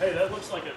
Hey, that looks like a.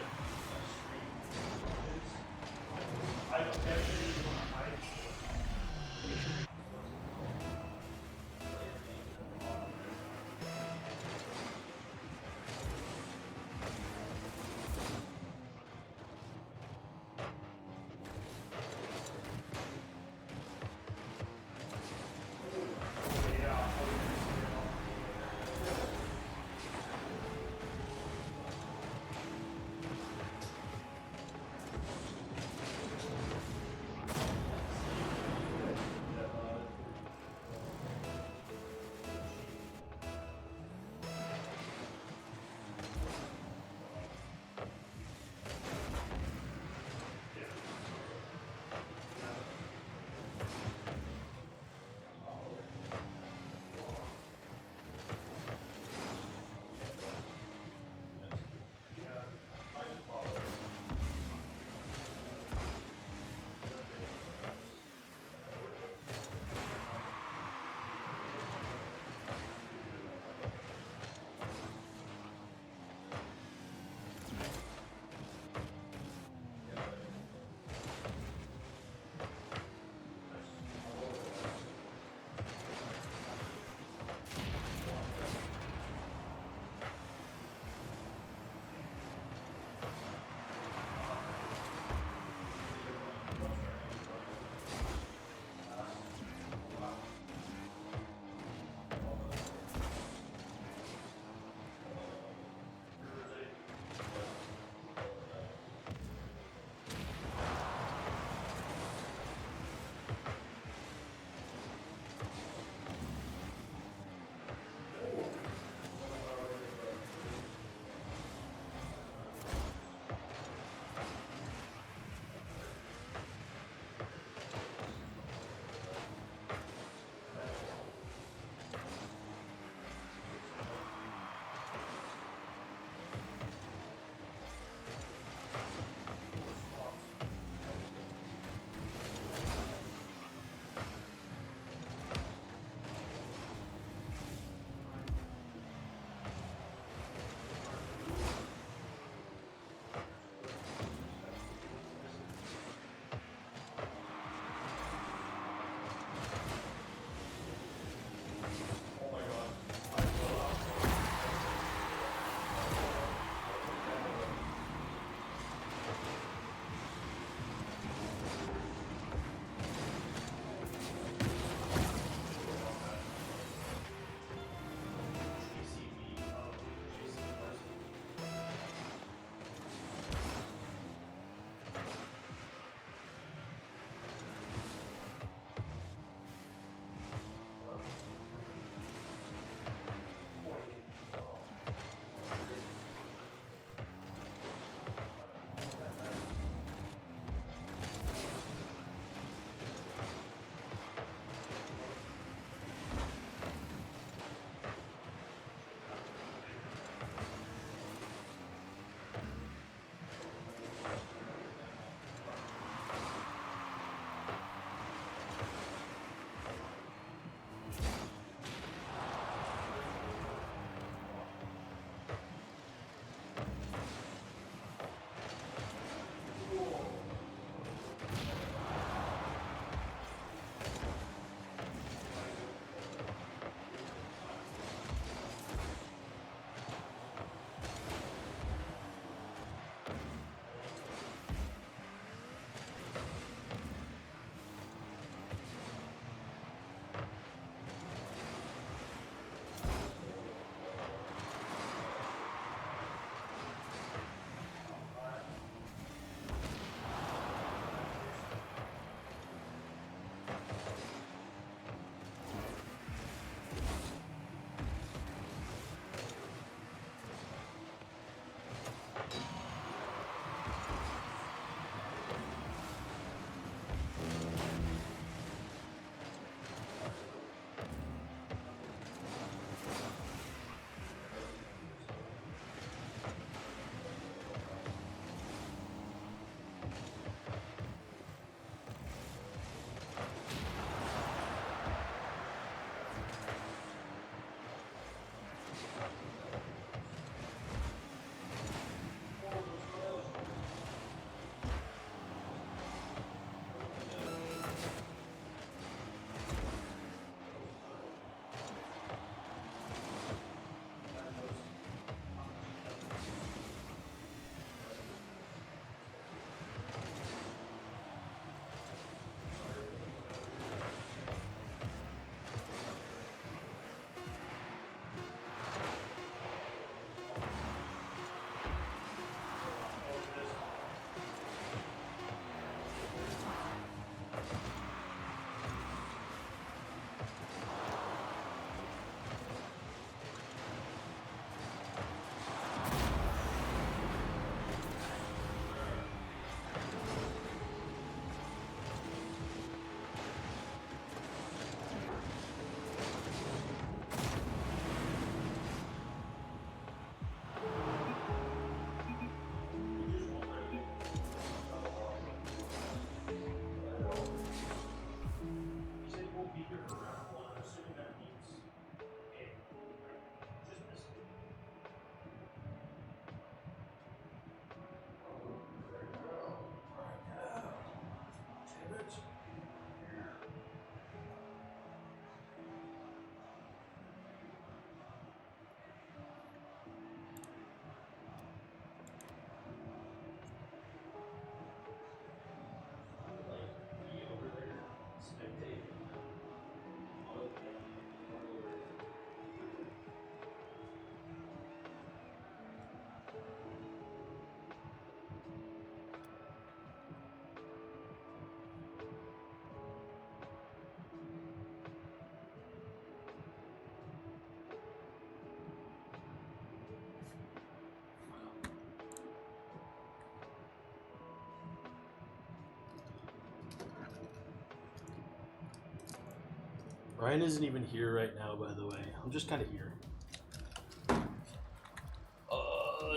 Ryan isn't even here right now, by the way. I'm just kind of here.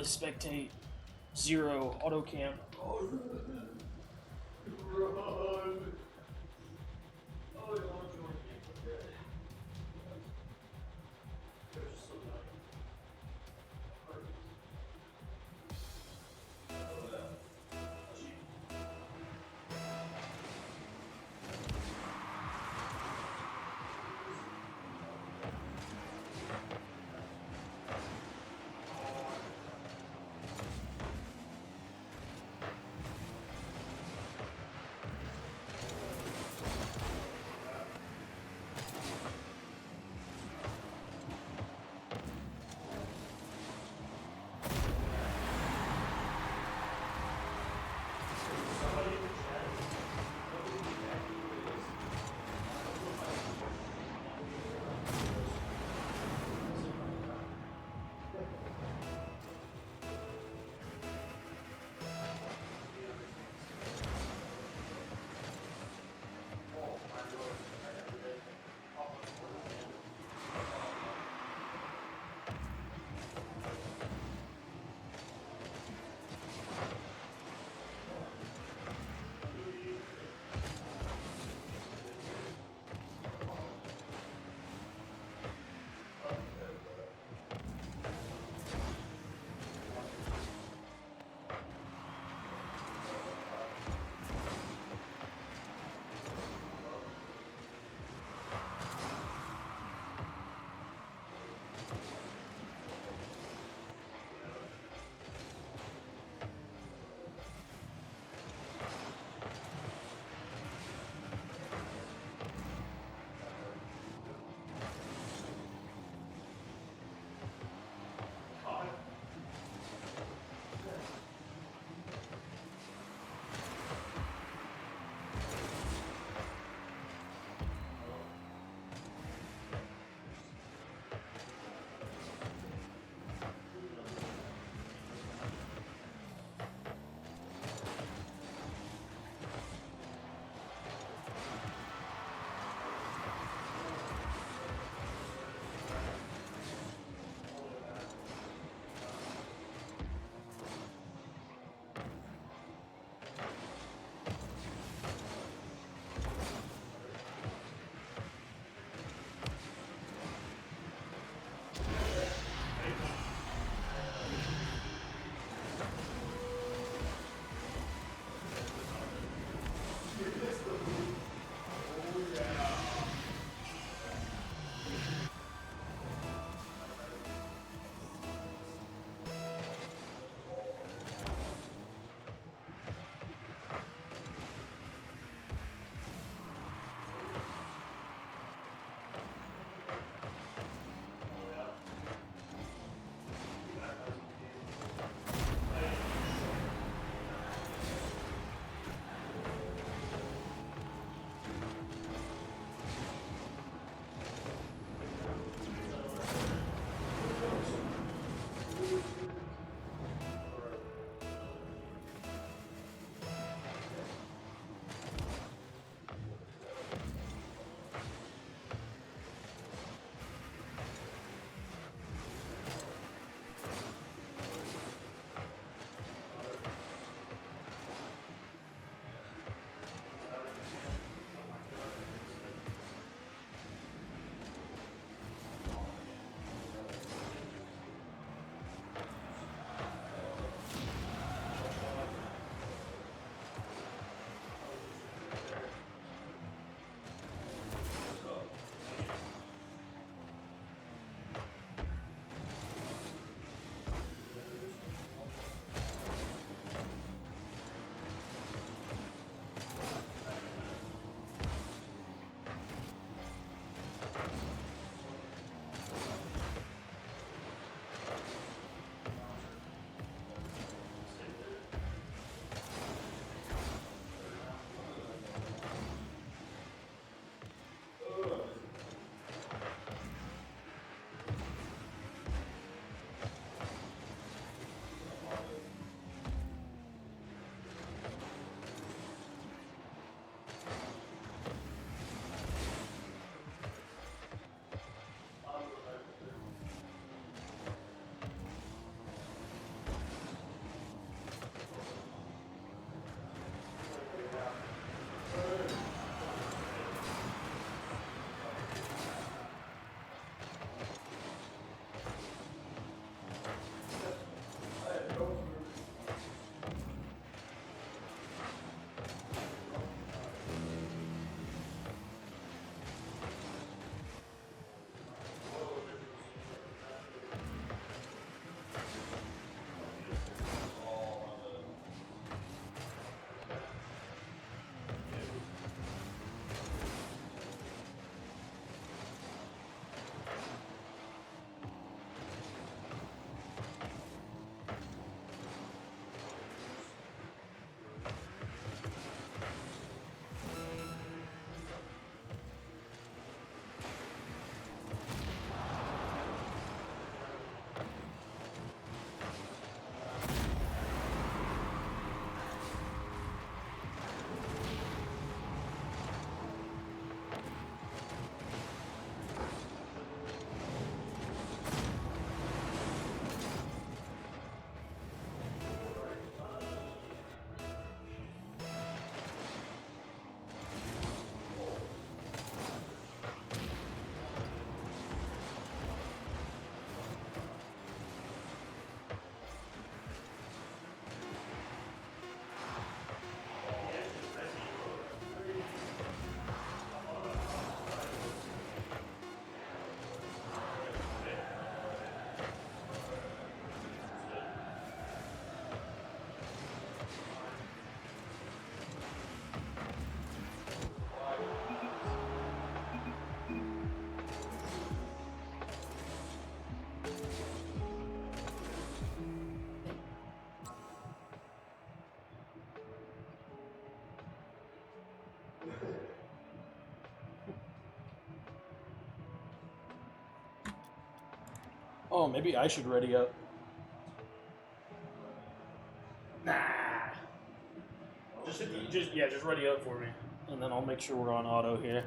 Spectate. 0. Auto cam. Run. Oh, maybe I should ready up. Nah. Just ready up for me. And then I'll make sure we're on auto here.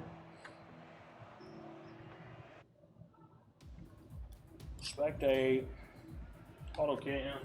Spectate. Auto cam.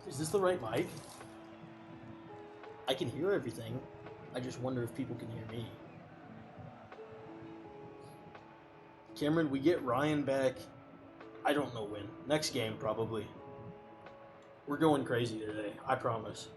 Is this the right mic? I can hear everything. I just wonder if people can hear me. Cameron, we get Ryan back. I don't know when. Next game, probably. We're going crazy today. I promise.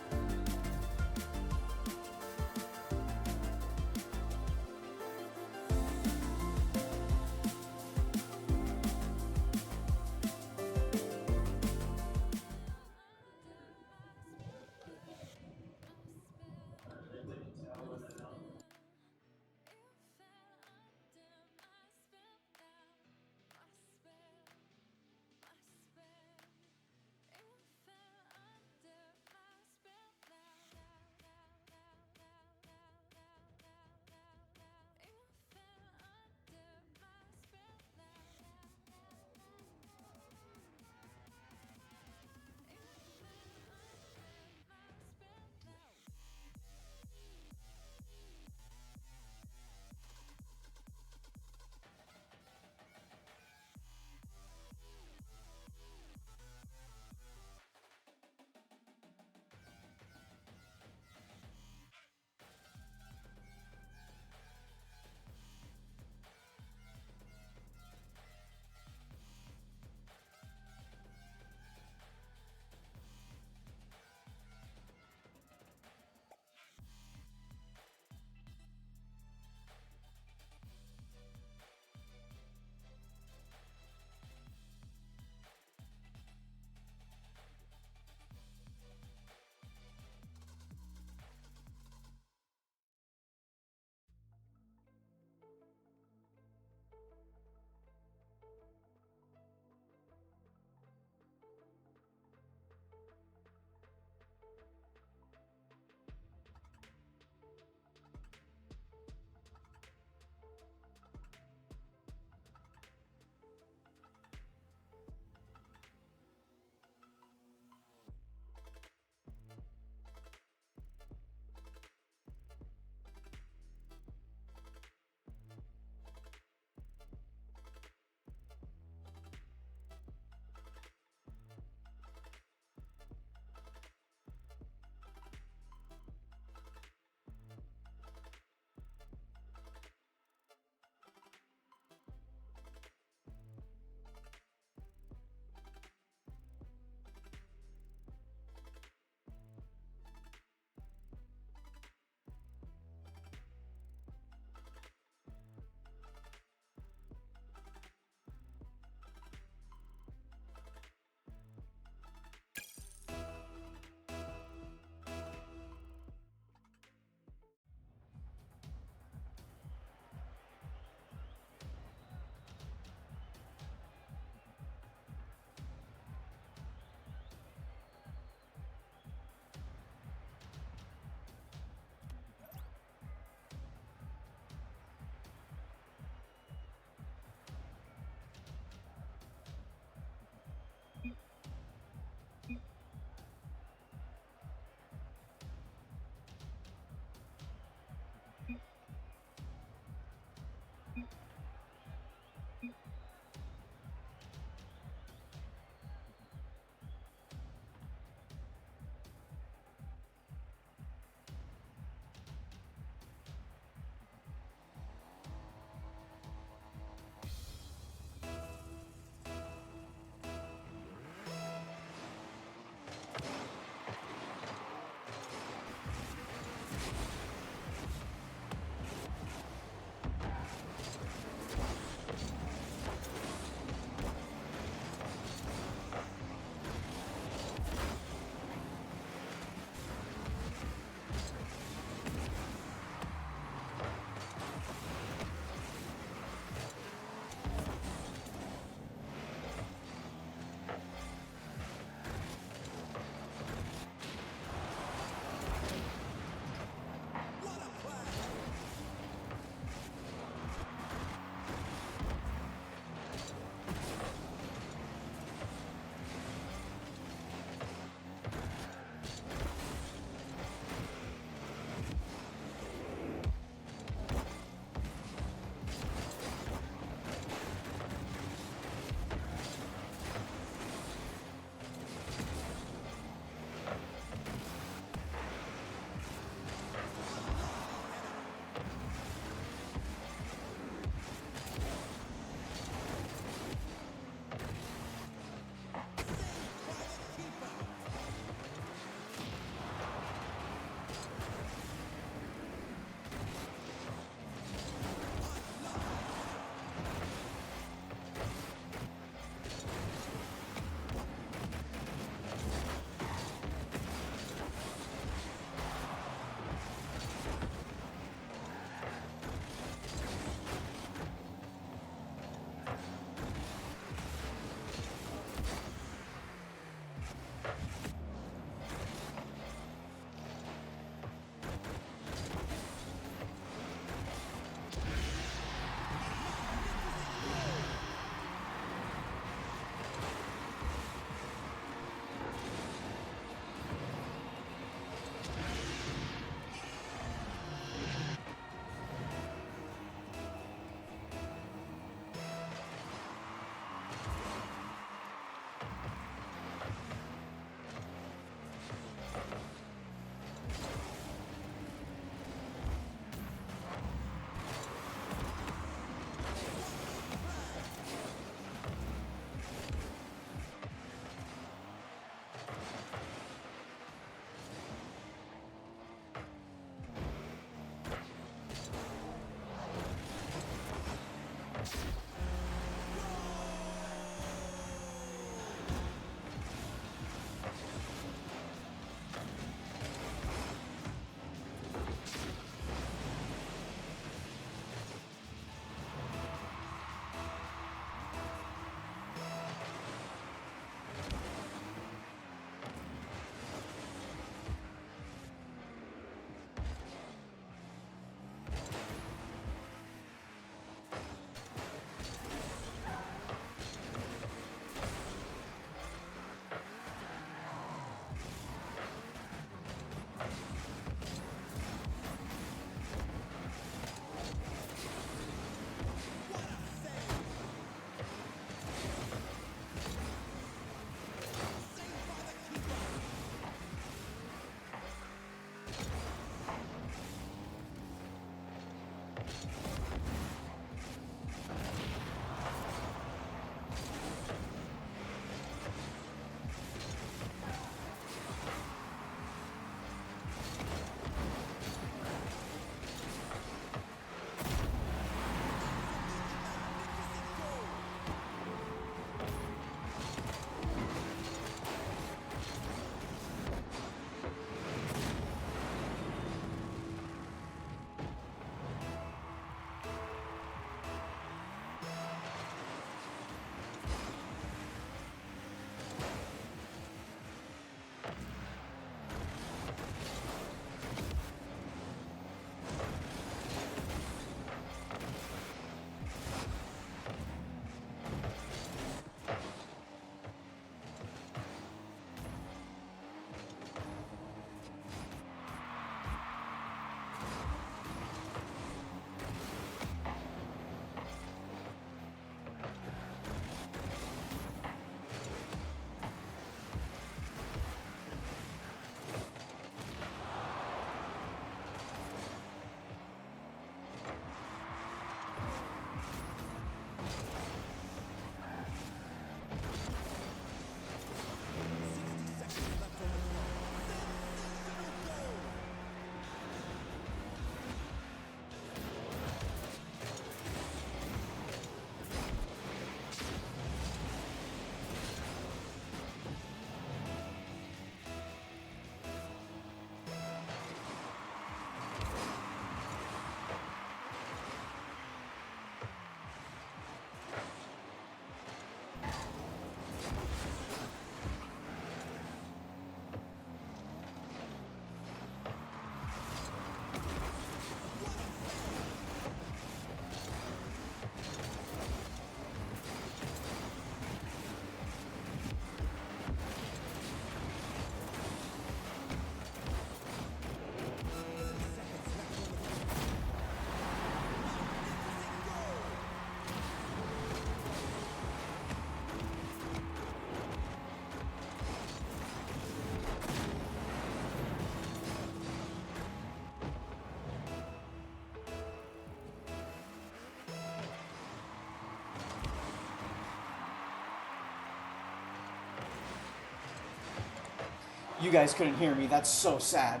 You guys couldn't hear me. That's so sad.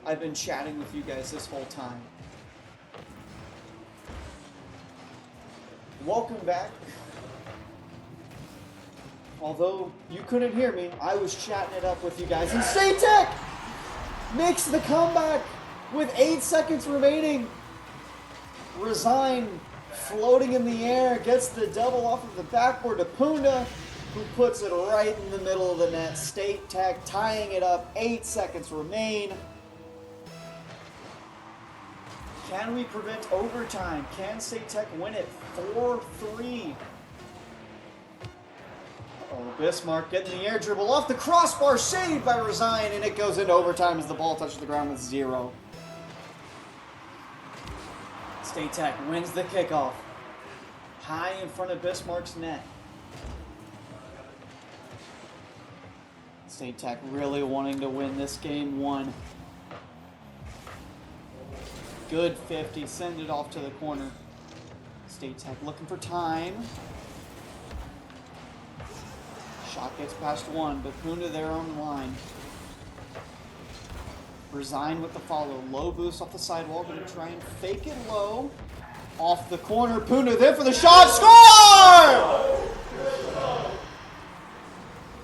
I've been chatting with you guys this whole time. Welcome back. Although you couldn't hear me, I was chatting it up with you guys. And State Tech makes the comeback with 8 seconds remaining. Resign floating in the air, gets the double off of the backboard to Punda, who puts it right in the middle of the net. State Tech tying it up. 8 seconds remain. Can we prevent overtime? Can State Tech win it? 4-3. Oh, Bismarck getting the air dribble off the crossbar, saved by Resign, and it goes into overtime as the ball touches the ground with 0. State Tech wins the kickoff. High in front of Bismarck's net. State Tech really wanting to win this game 1. Good 50, send it off to the corner. State Tech looking for time. Shot gets past 1, but Punda there on the line. Resign with the follow. Low boost off the sidewall. Going to try and fake it low. Off the corner. Punda there for the shot. Score!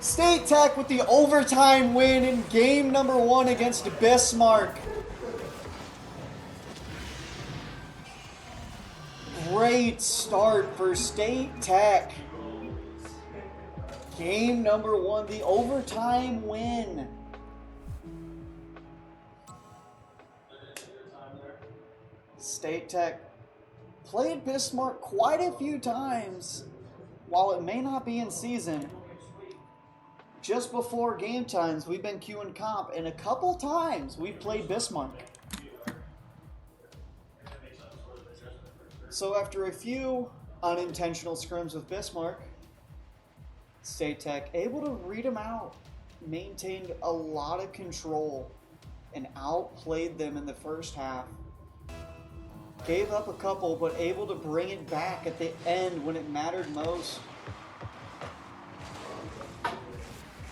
State Tech with the overtime win in game number 1 against Bismarck. Great start for State Tech. Game number 1, the overtime win. State Tech played Bismarck quite a few times. While it may not be in season, just before game times, we've been queuing comp, and a couple times we've played Bismarck. So after a few unintentional scrims with Bismarck, State Tech able to read them out, maintained a lot of control, and outplayed them in the first half. Gave up a couple, but able to bring it back at the end when it mattered most.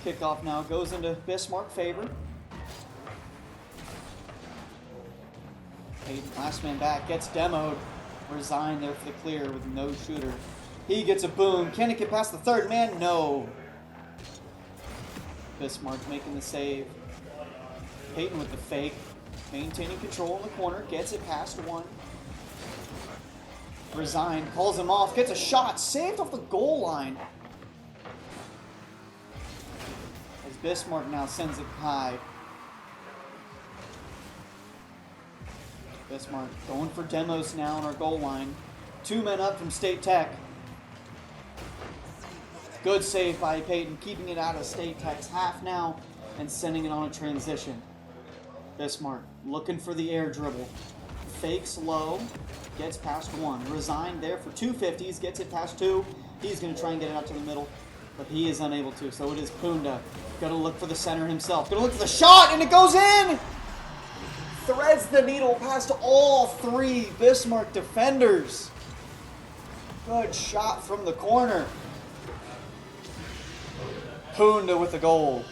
Kickoff now goes into Bismarck favor. Hayden, last man back, gets demoed. Resign there for the clear with no shooter. He gets a boom. Can it get past the third man? No. Bismarck making the save. Peyton with the fake. Maintaining control in the corner. Gets it past 1. Resign. Calls him off. Gets a shot. Saved off the goal line. As Bismarck now sends it high. Bismarck going for demos now on our goal line. 2 men up from State Tech. Good save by Peyton, keeping it out of State Tech's half now and sending it on a transition. Bismarck looking for the air dribble. Fakes low, gets past 1. Resign there for 2 50s, gets it past 2. He's going to try and get it out to the middle, but he is unable to. So it is Punda. Going to look for the center himself. Going to look for the shot, and it goes in! Threads the needle past all 3 Bismarck defenders. Good shot from the corner. Punda with the goal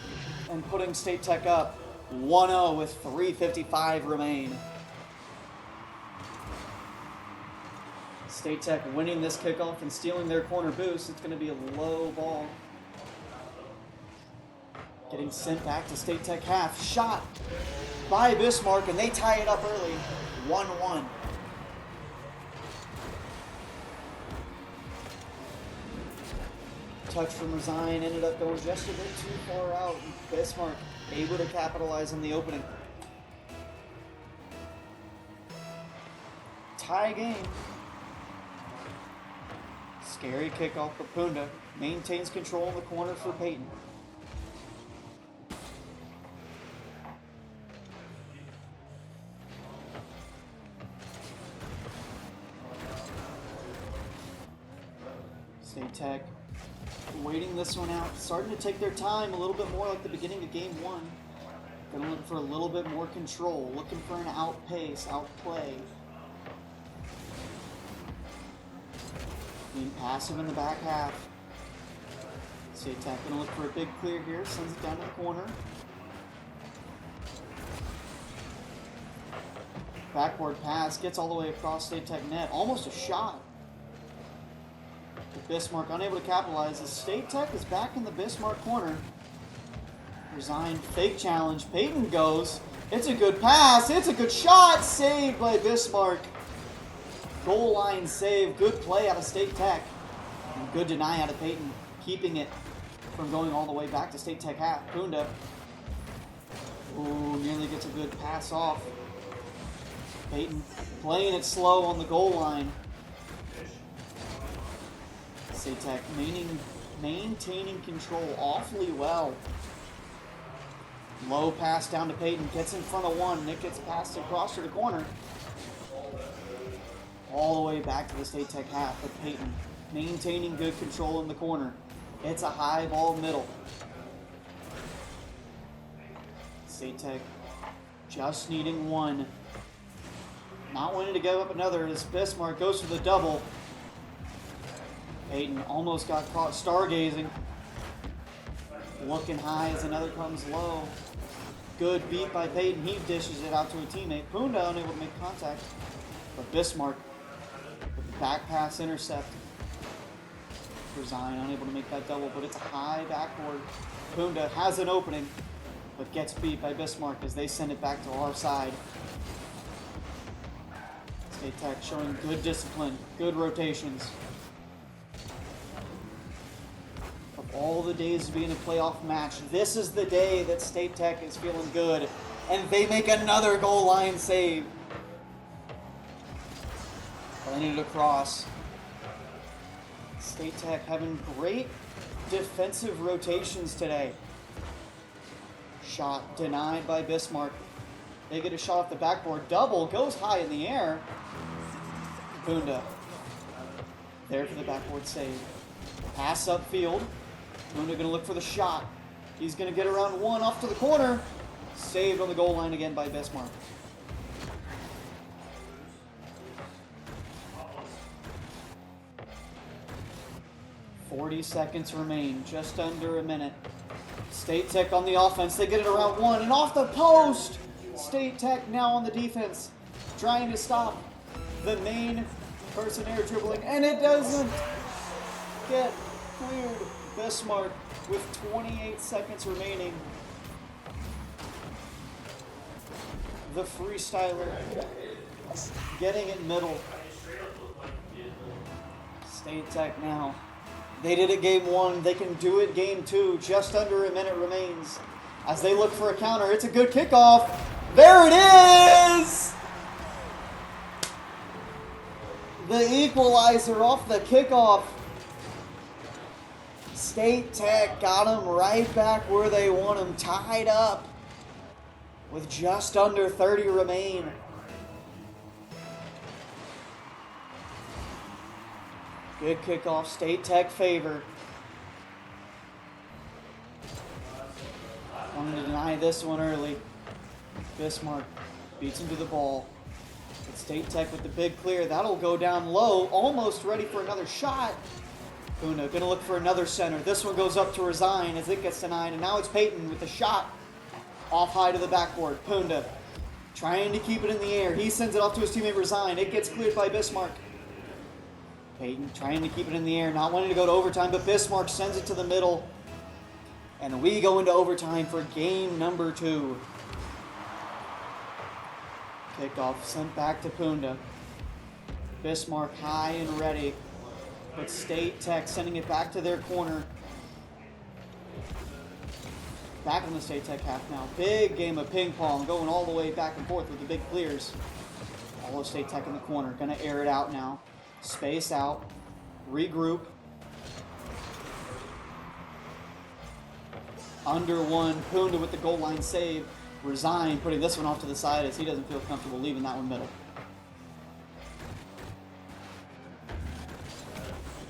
and putting State Tech up 1-0 with 3:55 remain. State Tech winning this kickoff and stealing their corner boost. It's going to be a low ball. Getting sent back to State Tech half. Shot by Bismarck, and they tie it up early. 1-1. Touch from Resign ended up going just a bit too far out. Bismarck able to capitalize on the opening. Tie game. Scary kickoff for Punda. Maintains control in the corner for Peyton. State Tech waiting this one out, starting to take their time a little bit more like the beginning of game 1. Gonna look for a little bit more control, looking for an outpace, outplay. Being passive in the back half. State Tech gonna look for a big clear here, sends it down to the corner. Backboard pass gets all the way across State Tech net. Almost a shot. Bismarck unable to capitalize as State Tech is back in the Bismarck corner. Resign, fake challenge. Peyton goes. It's a good pass. It's a good shot. Saved by Bismarck. Goal line save. Good play out of State Tech. And good deny out of Peyton. Keeping it from going all the way back to State Tech half. Punda. Ooh, nearly gets a good pass off. Peyton playing it slow on the goal line. State Tech maintaining control awfully well. Low pass down to Peyton. Gets in front of one. Nick gets passed across to the corner. All the way back to the State Tech half. But Peyton maintaining good control in the corner. It's a high ball middle. State Tech just needing one. Not wanting to give up another as Bismarck goes for the double. Peyton almost got caught stargazing. Looking high as another comes low. Good beat by Peyton. He dishes it out to a teammate. Punda unable to make contact. But Bismarck with the back pass intercept. Resign unable to make that double, but it's a high backboard. Punda has an opening, but gets beat by Bismarck as they send it back to our side. State Tech showing good discipline, good rotations. Of all the days to be in a playoff match, this is the day that State Tech is feeling good. And they make another goal line save. Plenty to cross. State Tech having great defensive rotations today. Shot denied by Bismarck. They get a shot off the backboard. Double goes high in the air. Punda there for the backboard save. Pass upfield. Punda going to look for the shot. He's going to get around one off to the corner. Saved on the goal line again by Bismarck. .40 seconds remain, just under a minute. State Tech on the offense. They get it around one and off the post. State Tech now on the defense, trying to stop the main person air dribbling, and it doesn't get cleared. Bismarck with 28 seconds remaining. The freestyler getting it middle. State Tech now. They did it game one. They can do it game two. Just under a minute remains. As they look for a counter, it's a good kickoff. There it is! The equalizer off the kickoff. State Tech got them right back where they want them, tied up with just under 30 remain. Good kickoff, State Tech favor. Wanted to deny this one early. Bismarck beats him to the ball. But State Tech with the big clear. That'll go down low, almost ready for another shot. Puna gonna look for another center. This one goes up to Resign as it gets denied, and now it's Peyton with the shot. Off high to the backboard. Punda trying to keep it in the air. He sends it off to his teammate Resign. It gets cleared by Bismarck. Peyton trying to keep it in the air, not wanting to go to overtime, but Bismarck sends it to the middle. And we go into overtime for game number 2. Kickoff sent back to Punda. Bismarck high and ready. But State Tech sending it back to their corner. Back in the State Tech half now. Big game of ping pong going all the way back and forth with the big clears. All of State Tech in the corner. Gonna air it out now. Space out. Regroup. Under one. Punda with the goal line save. Resign putting this one off to the side as he doesn't feel comfortable leaving that one middle.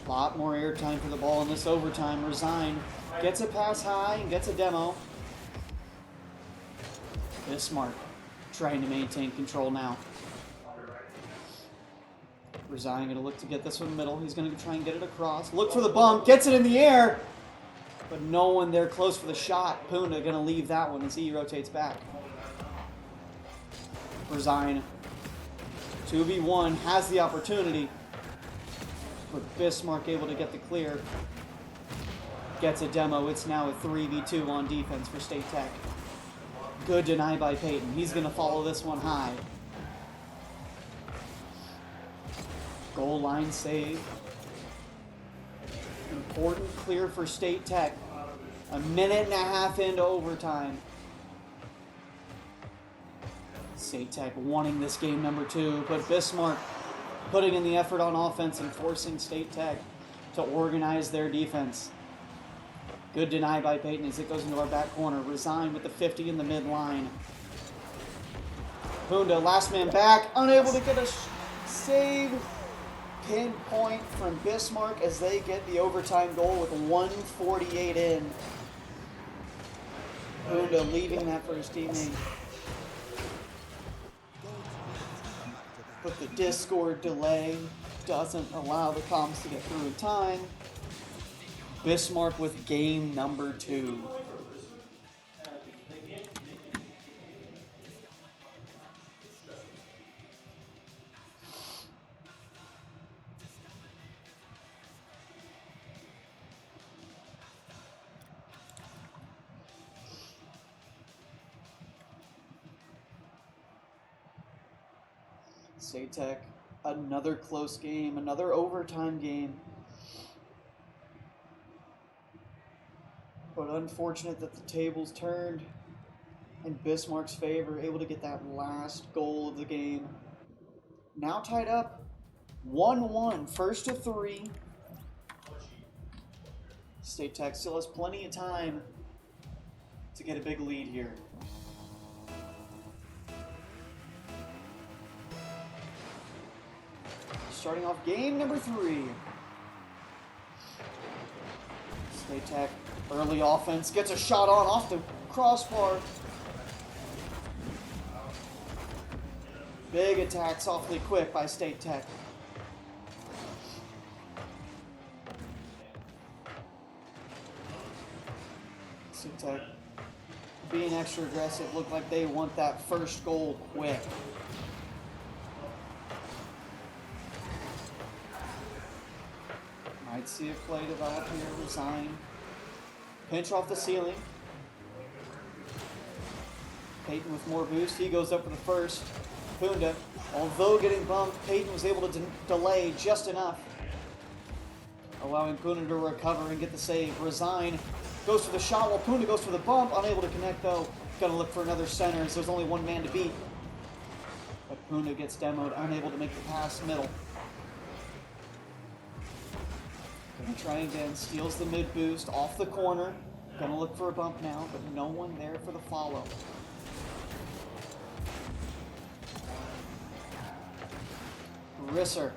A lot more airtime for the ball in this overtime. Resign gets a pass high and gets a demo. Bismarck trying to maintain control now. Resign going to look to get this one middle. He's going to try and get it across. Look for the bump. Gets it in the air. But no one there close for the shot. Puna going to leave that one as he rotates back. Resign 2v1 has the opportunity, but Bismarck able to get the clear. Gets a demo. It's now a 3v2 on defense for State Tech. Good deny by Peyton. He's going to follow this one high. Goal line save. Important clear for State Tech. A minute and a half into overtime. State Tech wanting this game number 2, but Bismarck putting in the effort on offense and forcing State Tech to organize their defense. Good deny by Peyton as it goes into our back corner. Resign with the 50 in the midline. Punda, last man back, unable to get a save. Pinpoint from Bismarck as they get the overtime goal with 1:48 in. Punda leaving that for his teammate. But the Discord delay doesn't allow the comms to get through in time. Bismarck with game number 2. State Tech, another close game, another overtime game. But unfortunate that the tables turned in Bismarck's favor, able to get that last goal of the game. Now tied up 1-1, first to 3. State Tech still has plenty of time to get a big lead here. Starting off game number 3. State Tech, early offense, gets a shot on off the crossbar. Big attack, softly quick by State Tech. State Tech being extra aggressive, look like they want that first goal quick. Might see a play develop here. Resign. Pinch off the ceiling. Peyton with more boost. He goes up for the first. Punda, although getting bumped, Peyton was able to delay just enough, allowing Punda to recover and get the save. Resign goes for the shot while Punda goes for the bump. Unable to connect though. Gonna look for another center as there's only one man to beat. But Punda gets demoed, unable to make the pass middle. Gonna try again, steals the mid boost off the corner. Gonna look for a bump now, but no one there for the follow. Risser,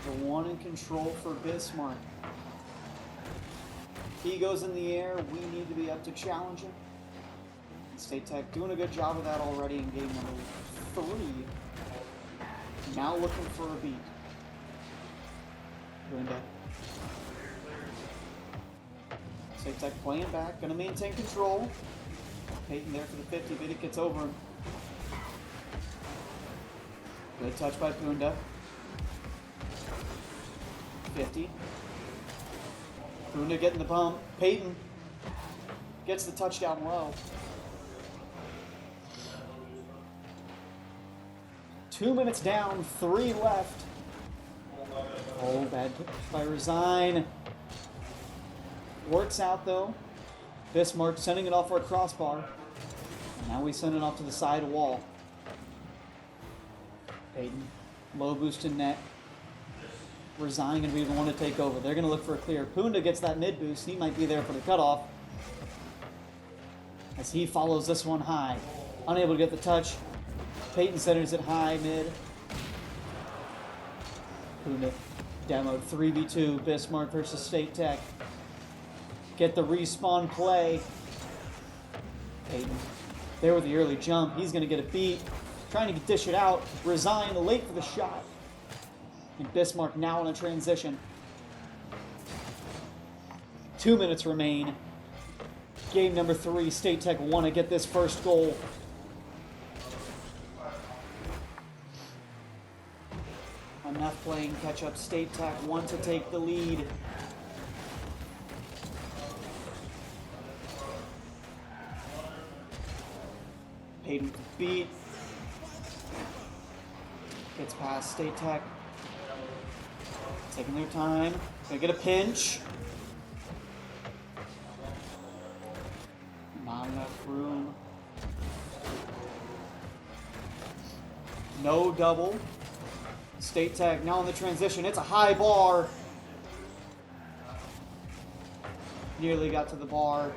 the one in control for Bismarck. He goes in the air, we need to be up to challenge him. State Tech doing a good job of that already in game number 3. Now looking for a beat. Punda. State Tech playing back, gonna maintain control. Peyton there for the 50, but it gets over him. Good touch by Punda. 50. Punda getting the bump. Peyton gets the touchdown low. 2 minutes down, 3 left. Oh, bad catch by Resign. Works out though. Bismarck sending it off for a crossbar. And now we send it off to the side wall. Peyton, low boost to net. Resign going to be the one to take over. They're going to look for a clear. Punda gets that mid boost. He might be there for the cutoff. As he follows this one high. Unable to get the touch. Peyton centers it high, mid. Punda demoed 3v2. Bismarck versus State Tech. Get the respawn play. Peyton there with the early jump. He's going to get a beat. Trying to dish it out. Resign late for the shot. And Bismarck now in a transition. 2 minutes remain. Game number 3. State Tech want to get this first goal. Enough playing catch up. State Tech want to take the lead. Payton beat. Gets past State Tech. Taking their time. Gonna get a pinch. Not enough room. No double. State Tech now in the transition. It's a high bar. Nearly got to the bar.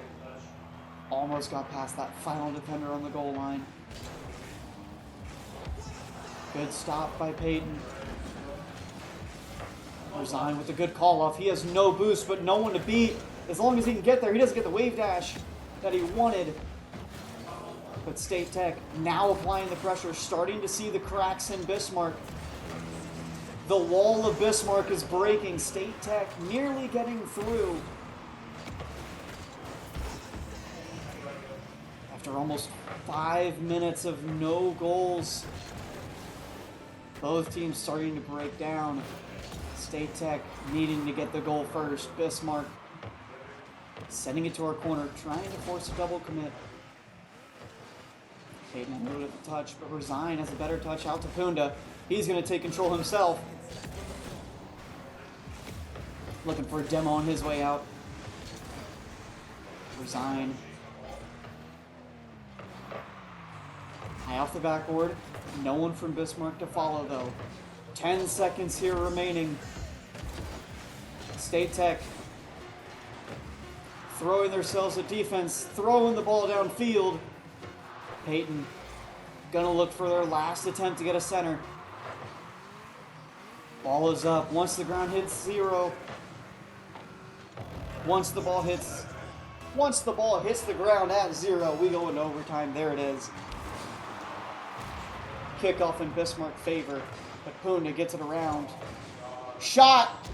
Almost got past that final defender on the goal line. Good stop by Payton. Resign with a good call off. He has no boost, but no one to beat. As long as he can get there, he doesn't get the wave dash that he wanted. But State Tech now applying the pressure, starting to see the cracks in Bismarck. The wall of Bismarck is breaking. State Tech nearly getting through. After almost 5 minutes of no goals, both teams starting to break down. State Tech needing to get the goal first. Bismarck sending it to our corner, trying to force a double commit. Payton moved at the touch, but Resign has a better touch out to Punda. He's going to take control himself. Looking for a demo on his way out. Resign. High off the backboard. No one from Bismarck to follow, though. 10 seconds here remaining. State Tech throwing themselves at defense, throwing the ball downfield. Payton gonna look for their last attempt to get a center. Ball is up. Once the ground hits zero, once the ball hits the ground at zero, we go into overtime. There it is. Kickoff in Bismarck favor, but Punda gets it around. Shot!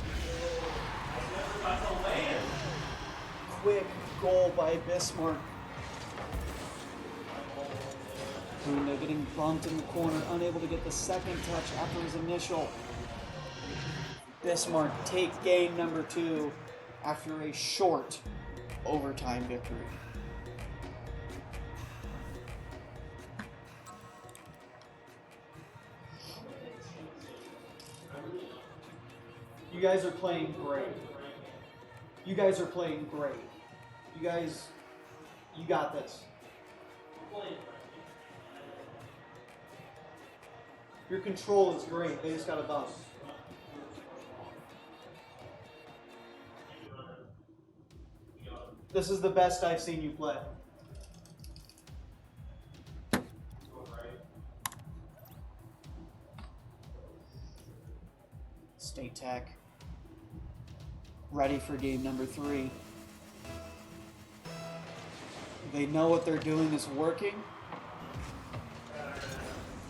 Quick goal by Bismarck. Punda getting bumped in the corner, unable to get the second touch after his initial. Bismarck take game number 2 after a short overtime victory. You guys are playing great. You guys are playing great. You got this. Your control is great. They just got a bump. This is the best I've seen you play. State Tech ready for game number 3. They know what they're doing is working.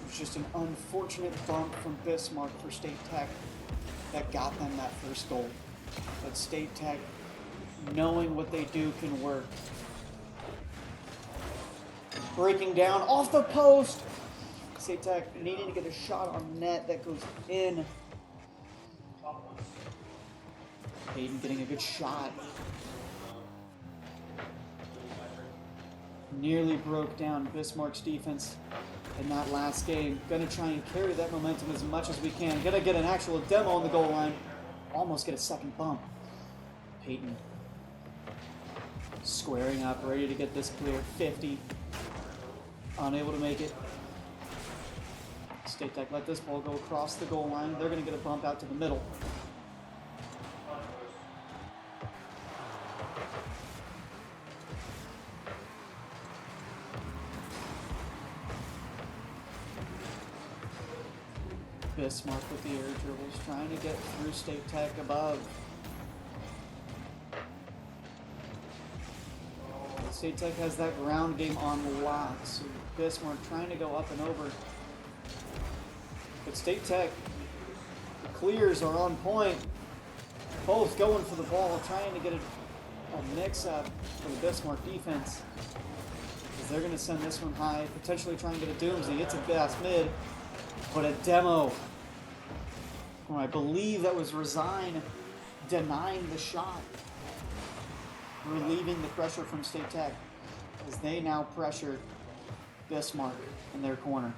It's just an unfortunate bump from Bismarck for State Tech that got them that first goal. But State Tech, knowing what they do, can work. Breaking down off the post. State Tech needing to get a shot on net that goes in. Payton getting a good shot. Nearly broke down Bismarck's defense in that last game. Gonna try and carry that momentum as much as we can. Gonna get an actual demo on the goal line. Almost get a second bump. Payton squaring up, ready to get this clear. 50. Unable to make it. State Tech let this ball go across the goal line. They're gonna get a bump out to the middle. Bismarck with the air dribbles, trying to get through State Tech above. State Tech has that ground game on lock, so Bismarck trying to go up and over. But State Tech, the clears are on point. Both going for the ball, trying to get a mix-up for the Bismarck defense. Because they're going to send this one high, potentially trying to get a Doomsday. It's a fast mid, but a demo. I believe that was Resign denying the shot, relieving the pressure from State Tech as they now pressure Bismarck in their corner.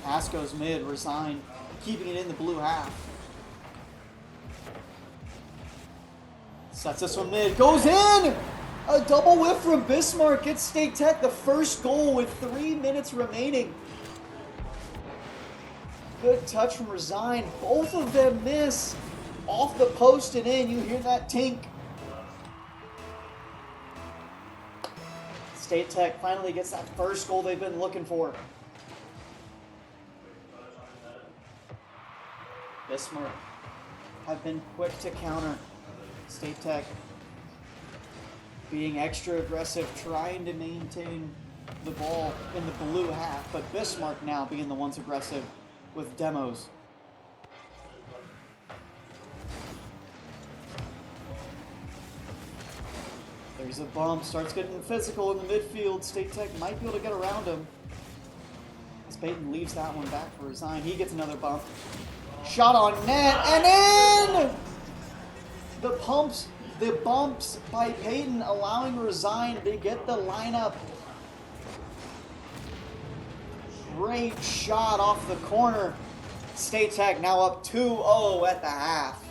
Pass goes mid, Resign keeping it in the blue half. Sets this one mid, goes in! A double whiff from Bismarck gets State Tech the first goal with 3 minutes remaining. Good touch from Resign. Both of them miss. Off the post and in, you hear that tink. State Tech finally gets that first goal they've been looking for. Bismarck have been quick to counter. State Tech being extra aggressive, trying to maintain the ball in the blue half, but Bismarck now being the ones aggressive with demos. There's a bump, starts getting physical in the midfield. State Tech might be able to get around him. As Peyton leaves that one back for Resign, he gets another bump. Shot on net and in! The bumps by Peyton allowing Resign to get the lineup. Great shot off the corner. State Tech now up 2-0 at the half.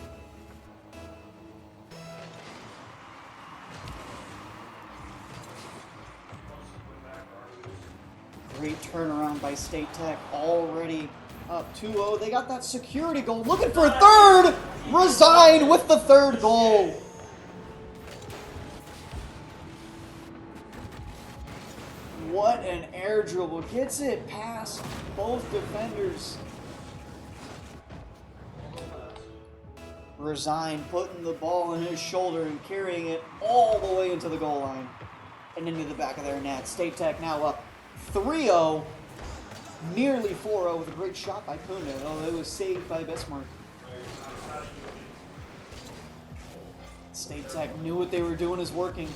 Great turnaround by State Tech, already up 2-0. They got that security goal. Looking for a third! Resign with the third goal. What an air dribble. Gets it past both defenders. Resign putting the ball in his shoulder and carrying it all the way into the goal line and into the back of their net. State Tech now up 3-0, nearly 4-0 with a great shot by Puna, though it was saved by Bismarck. State Tech knew what they were doing is working.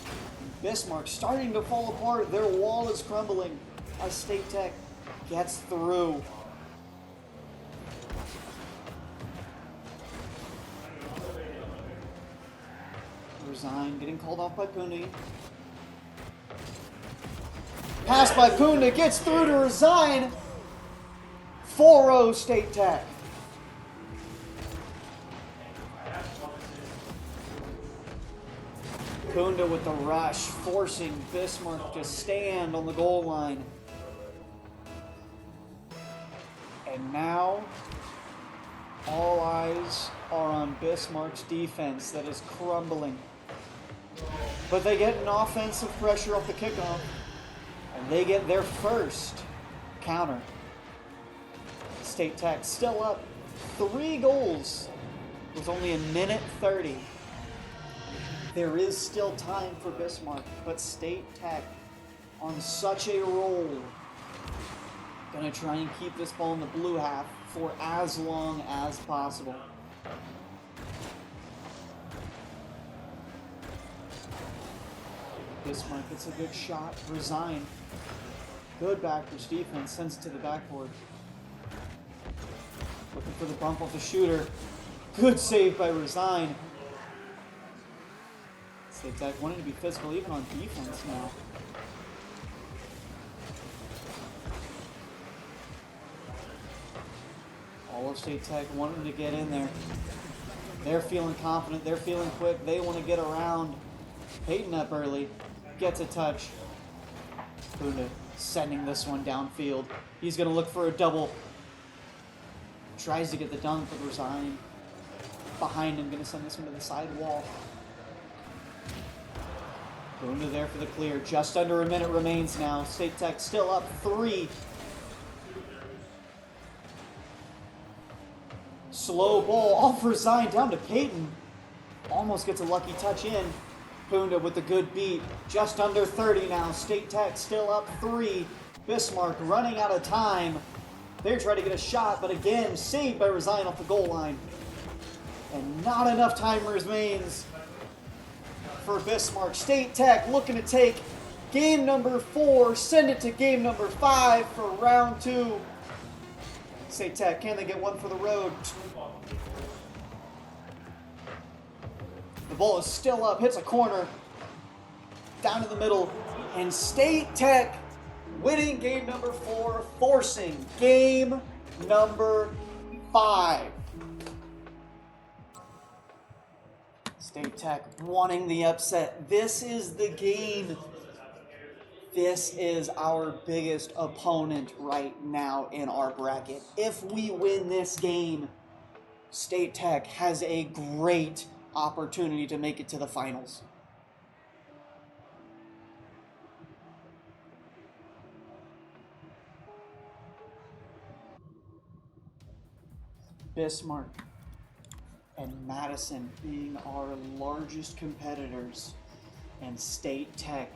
Bismarck starting to fall apart. Their wall is crumbling as State Tech gets through. Resign getting called off by Puna. Pass by Puna gets through to Resign. 4-0 State Tech. Kunda with the rush, forcing Bismarck to stand on the goal line. And now, all eyes are on Bismarck's defense that is crumbling. But they get an offensive pressure off the kickoff, and they get their first counter. State Tech still up 3 goals with only a minute 30. There is still time for Bismarck, but State Tech on such a roll. Gonna try and keep this ball in the blue half for as long as possible. Bismarck gets a good shot. Resign. Good backwards defense, sends it to the backboard. Looking for the bump off the shooter. Good save by Resign. State Tech wanting to be physical even on defense now. All of State Tech wanting to get in there. They're feeling confident. They're feeling quick. They want to get around. Peyton up early. Gets a touch. Puna sending this one downfield. He's going to look for a double. Tries to get the dunk, but Resign behind him. Going to send this one to the side wall. Puna there for the clear. Just under a minute remains now. State Tech still up 3. Slow ball off Resign down to Peyton. Almost gets a lucky touch in. Puna with the good beat. Just under 30 now. State Tech still up 3. Bismarck running out of time. They're trying to get a shot, but again, saved by Resign off the goal line. And not enough time remains for Bismarck. State Tech looking to take Game number 4, send it to game number 5 for round 2. State Tech, can they get one for the road? The ball is still up, hits a corner, down to the middle, and State Tech winning game number 4, forcing game number 5. State Tech wanting the upset. This is the game. This is our biggest opponent right now in our bracket. If we win this game, State Tech has a great opportunity to make it to the finals. Bismarck and Madison being our largest competitors, and State Tech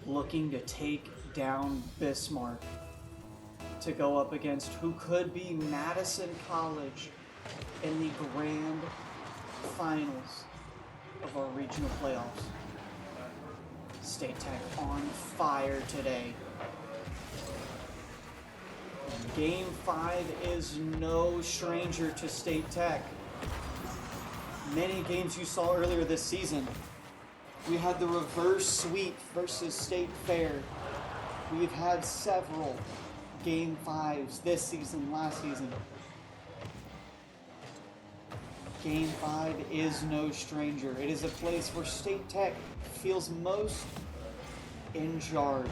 looking to take down Bismarck to go up against who could be Madison College in the grand finals of our regional playoffs. State Tech on fire today. Game 5 is no stranger to State Tech. Many games you saw earlier this season, we had the reverse sweep versus State Fair. We've had several Game 5s this season, last season. Game 5 is no stranger. It is a place where State Tech feels most in charge.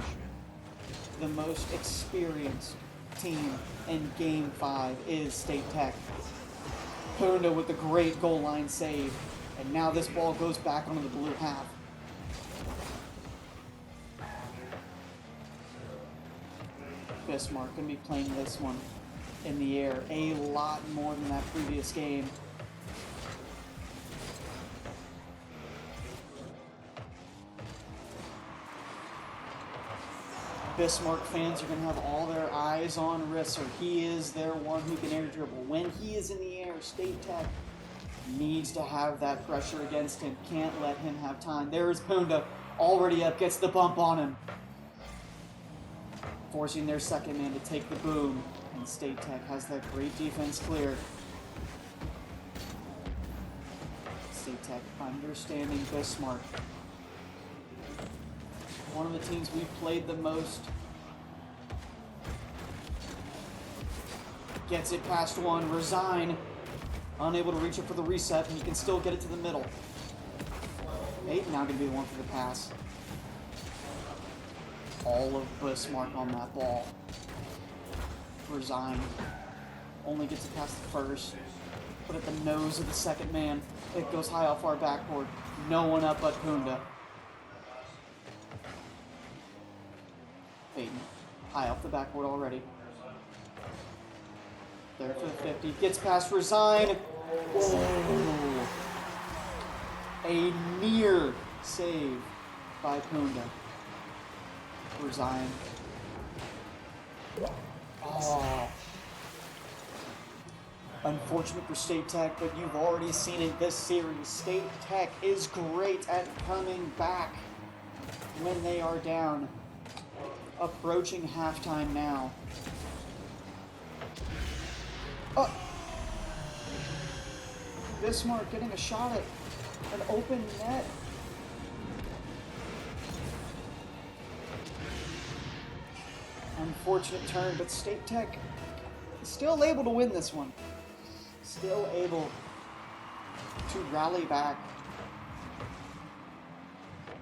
The most experienced team in Game 5 is State Tech. Punda with the great goal line save. And now this ball goes back onto the blue half. Bismarck going to be playing this one in the air a lot more than that previous game. Bismarck fans are going to have all their eyes on Risser. He is their one who can air dribble. When he is in the air, State Tech needs to have that pressure against him. Can't let him have time. There is Punda, already up, gets the bump on him. Forcing their second man to take the boom. And State Tech has that great defense clear. State Tech understanding Bismarck. One of the teams we've played the most. Gets it past one. Resign. Unable to reach it for the reset, and he can still get it to the middle. Aiden now going to be the one for the pass. All of Bismarck on that ball. Resign. Only gets it past the first. Put at the nose of the second man. It goes high off our backboard. No one up but Punda. Aiden, high off the backboard already. There for the 50. Gets past Resign. Oh. A near save by Punda. Resign. Oh. Unfortunate for State Tech, but you've already seen it this series. State Tech is great at coming back when they are down. Approaching halftime now. Oh. Bismarck getting a shot at an open net. Unfortunate turn, but State Tech is still able to win this one. Still able to rally back.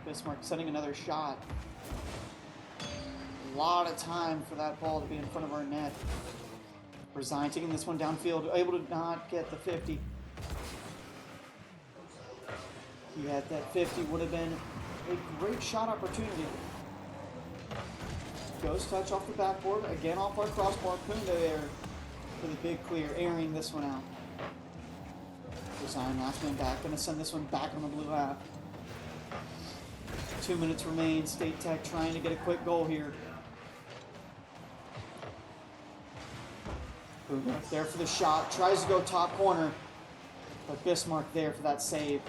Bismarck setting another shot. A lot of time for that ball to be in front of our net. Resign taking this one downfield, able to not get the 50. He had that 50, would have been a great shot opportunity. Ghost touch off the backboard, again off our crossbar. Punda there for the big clear, airing this one out. Resign, last man back, gonna send this one back on the blue half. 2 minutes remain, State Tech trying to get a quick goal here. Punda there for the shot, tries to go top corner, but Bismarck there for that save.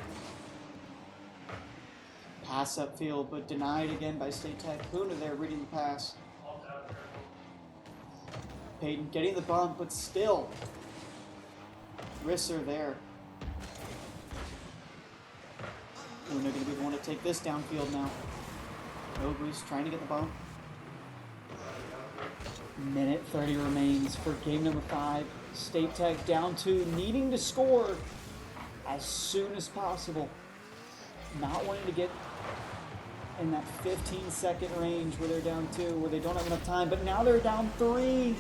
Pass upfield, but denied again by State Tech. Puna there reading the pass. Peyton getting the bump, but still. Wrists are there. Puna going to be the one to take this downfield now. Ogre's trying to get the bump. Minute 30 remains for game number 5. State Tech down 2, needing to score as soon as possible. Not wanting to get in that 15-second range where they're down 2, where they don't have enough time, but now they're down 3.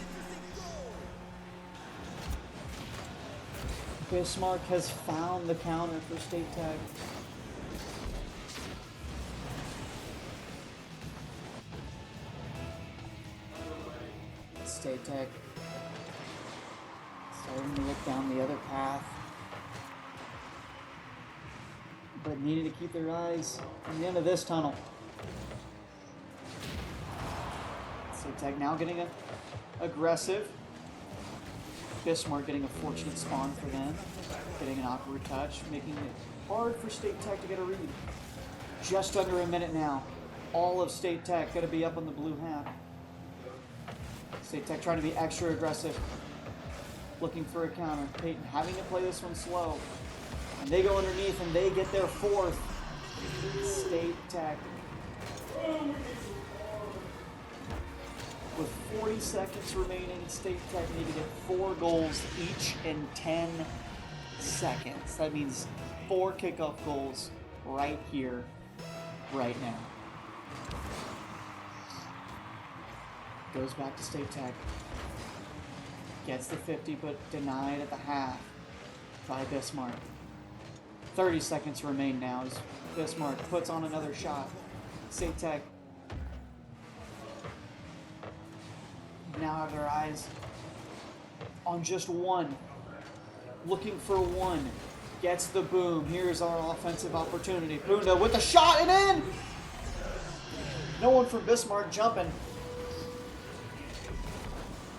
Bismarck has found the counter for State Tech. State Tech starting to look down the other path, but needing to keep their eyes on the end of this tunnel. State Tech now getting aggressive. Bismarck getting a fortunate spawn for them, getting an awkward touch, making it hard for State Tech to get a read. Just under a minute now. All of State Tech going to be up on the blue half. State Tech trying to be extra aggressive, looking for a counter. Peyton having to play this one slow. And they go underneath and they get their 4th. State Tech. With 40 seconds remaining, State Tech need to get 4 goals each in 10 seconds. That means 4 kickoff goals right here, right now. Goes back to State Tech. Gets the 50, but denied at the half by Bismarck. 30 seconds remain now as Bismarck puts on another shot. State Tech now have their eyes on just one. Looking for one. Gets the boom. Here's our offensive opportunity. Punda with the shot and in! No one from Bismarck jumping.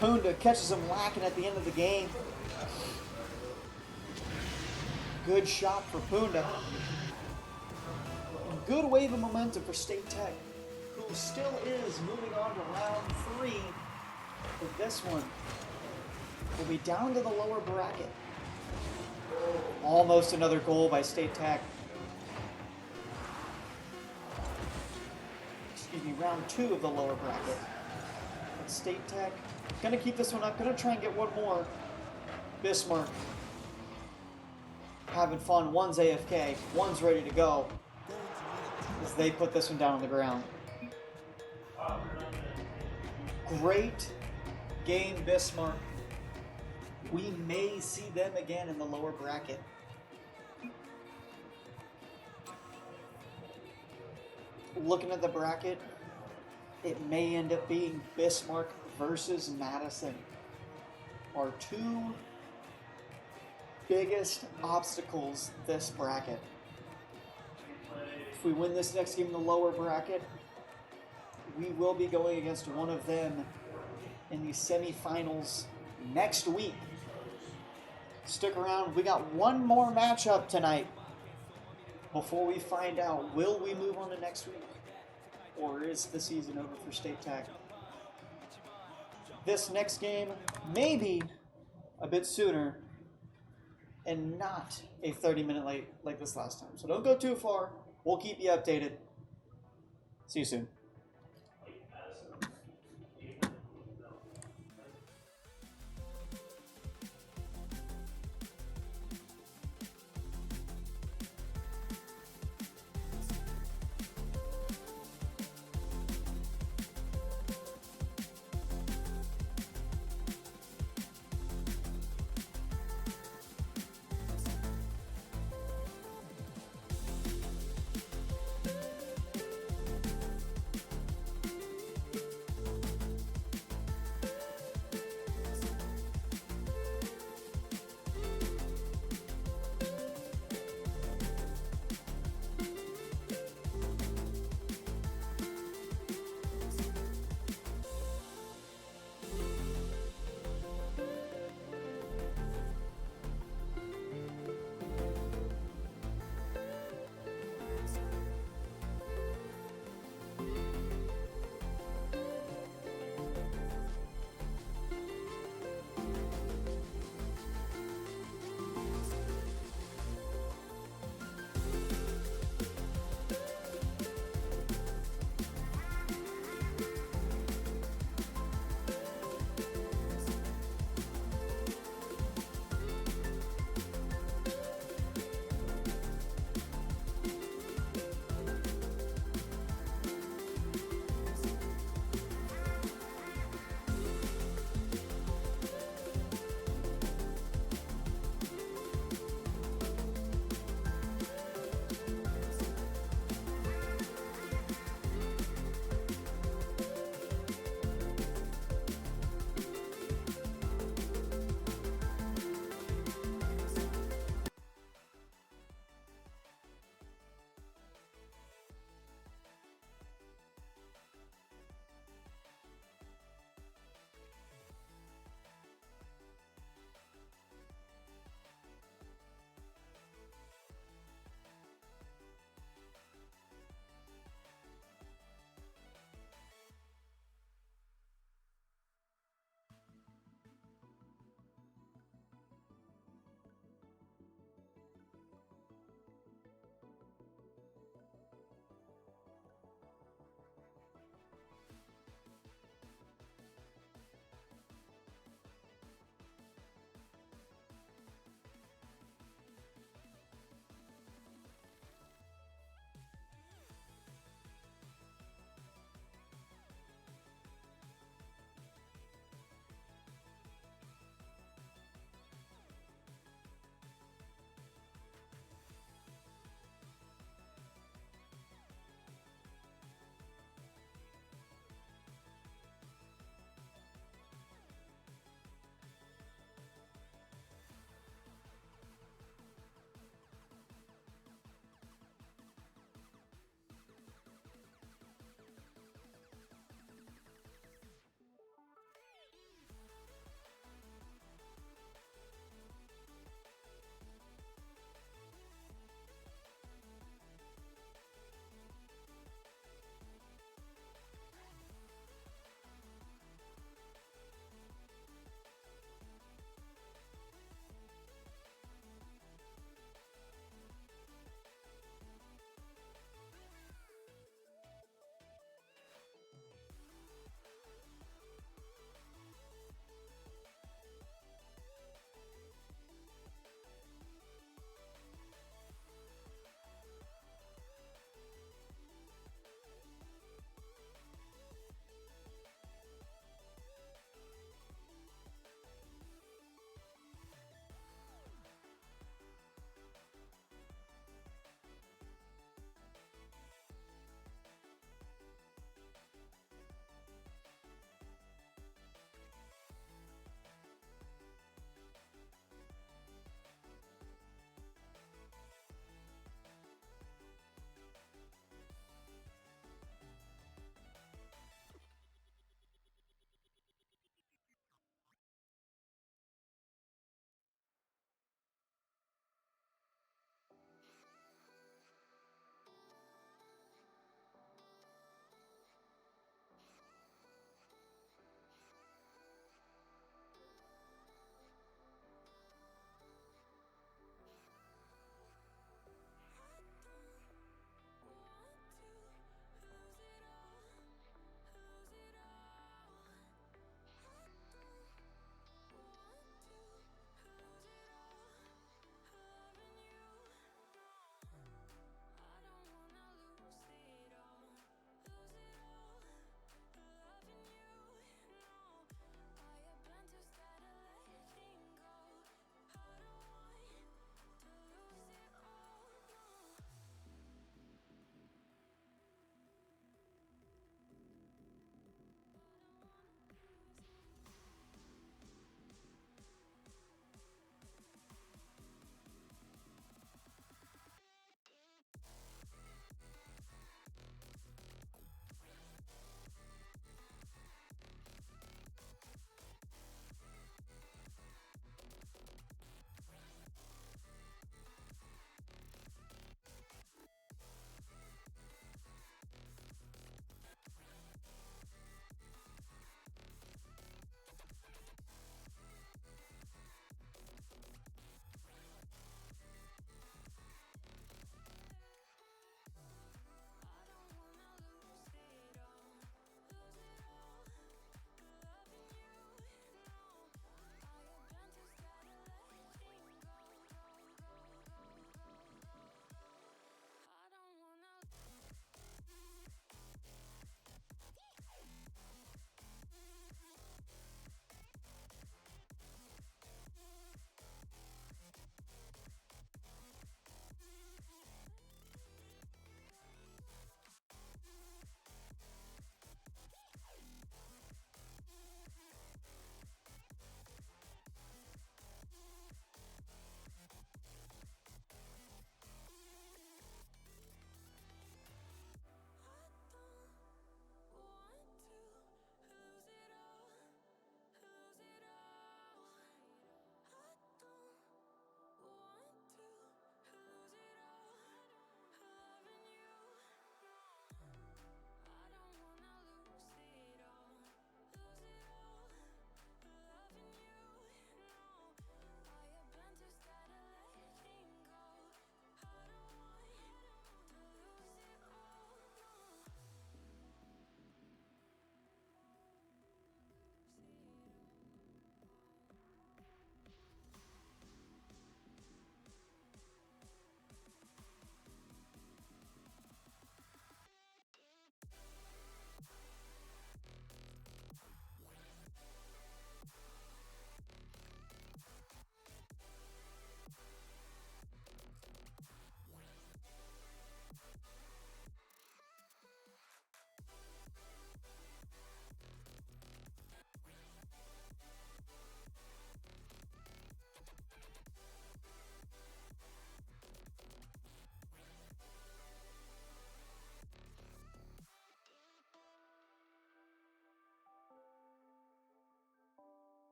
Punda catches him lacking at the end of the game. Good shot for Punda. Good wave of momentum for State Tech, who still is moving on to round 3. But this one will be down to the lower bracket. Almost another goal by State Tech. Excuse me, round 2 of the lower bracket. But State Tech gonna keep this one up, gonna try and get one more. Bismarck having fun. One's AFK, one's ready to go as they put this one down on the ground. Great game, Bismarck. We may see them again in the lower bracket. Looking at the bracket, it may end up being Bismarck versus Madison. Our 2 biggest obstacles this bracket. If we win this next game in the lower bracket, we will be going against one of them in the semifinals next week. Stick around. We got one more matchup tonight before we find out, will we move on to next week, or is the season over for State Tech? This next game may be a bit sooner and not a 30-minute late like this last time. So don't go too far. We'll keep you updated. See you soon.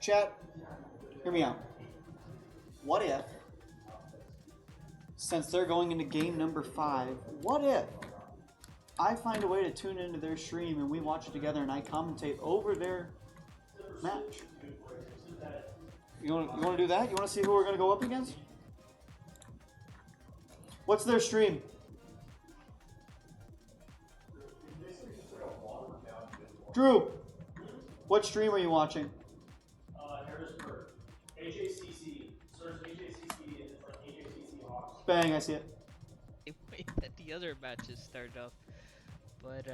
Chat, hear me out. What if, since they're going into game number 5, what if I find a way to tune into their stream and we watch it together and I commentate over their match? You want to do that? You want to see who we're going to go up against? What's their stream? Drew, what stream are you watching? Harrisburg. AJCC. Search AJCC and it's like AJCC Hawks. Bang, I see it. Wait that the other matches start up, but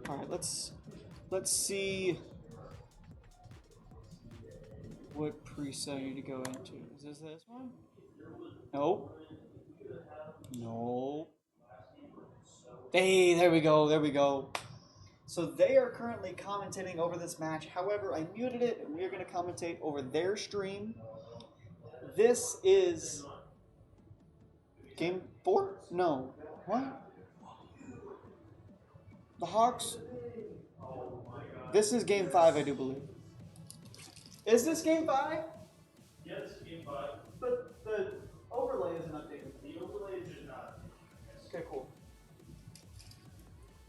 All right, let's see what preset I need to go into. Is this one? No. No. Hey, there we go. There we go. So they are currently commentating over this match. However, I muted it, and we are going to commentate over their stream. This is game 4? No. What? The Hawks. This is game 5, I do believe. Is this game 5? Yes, game 5. But the overlay isn't updated. The overlay is not. Okay, cool.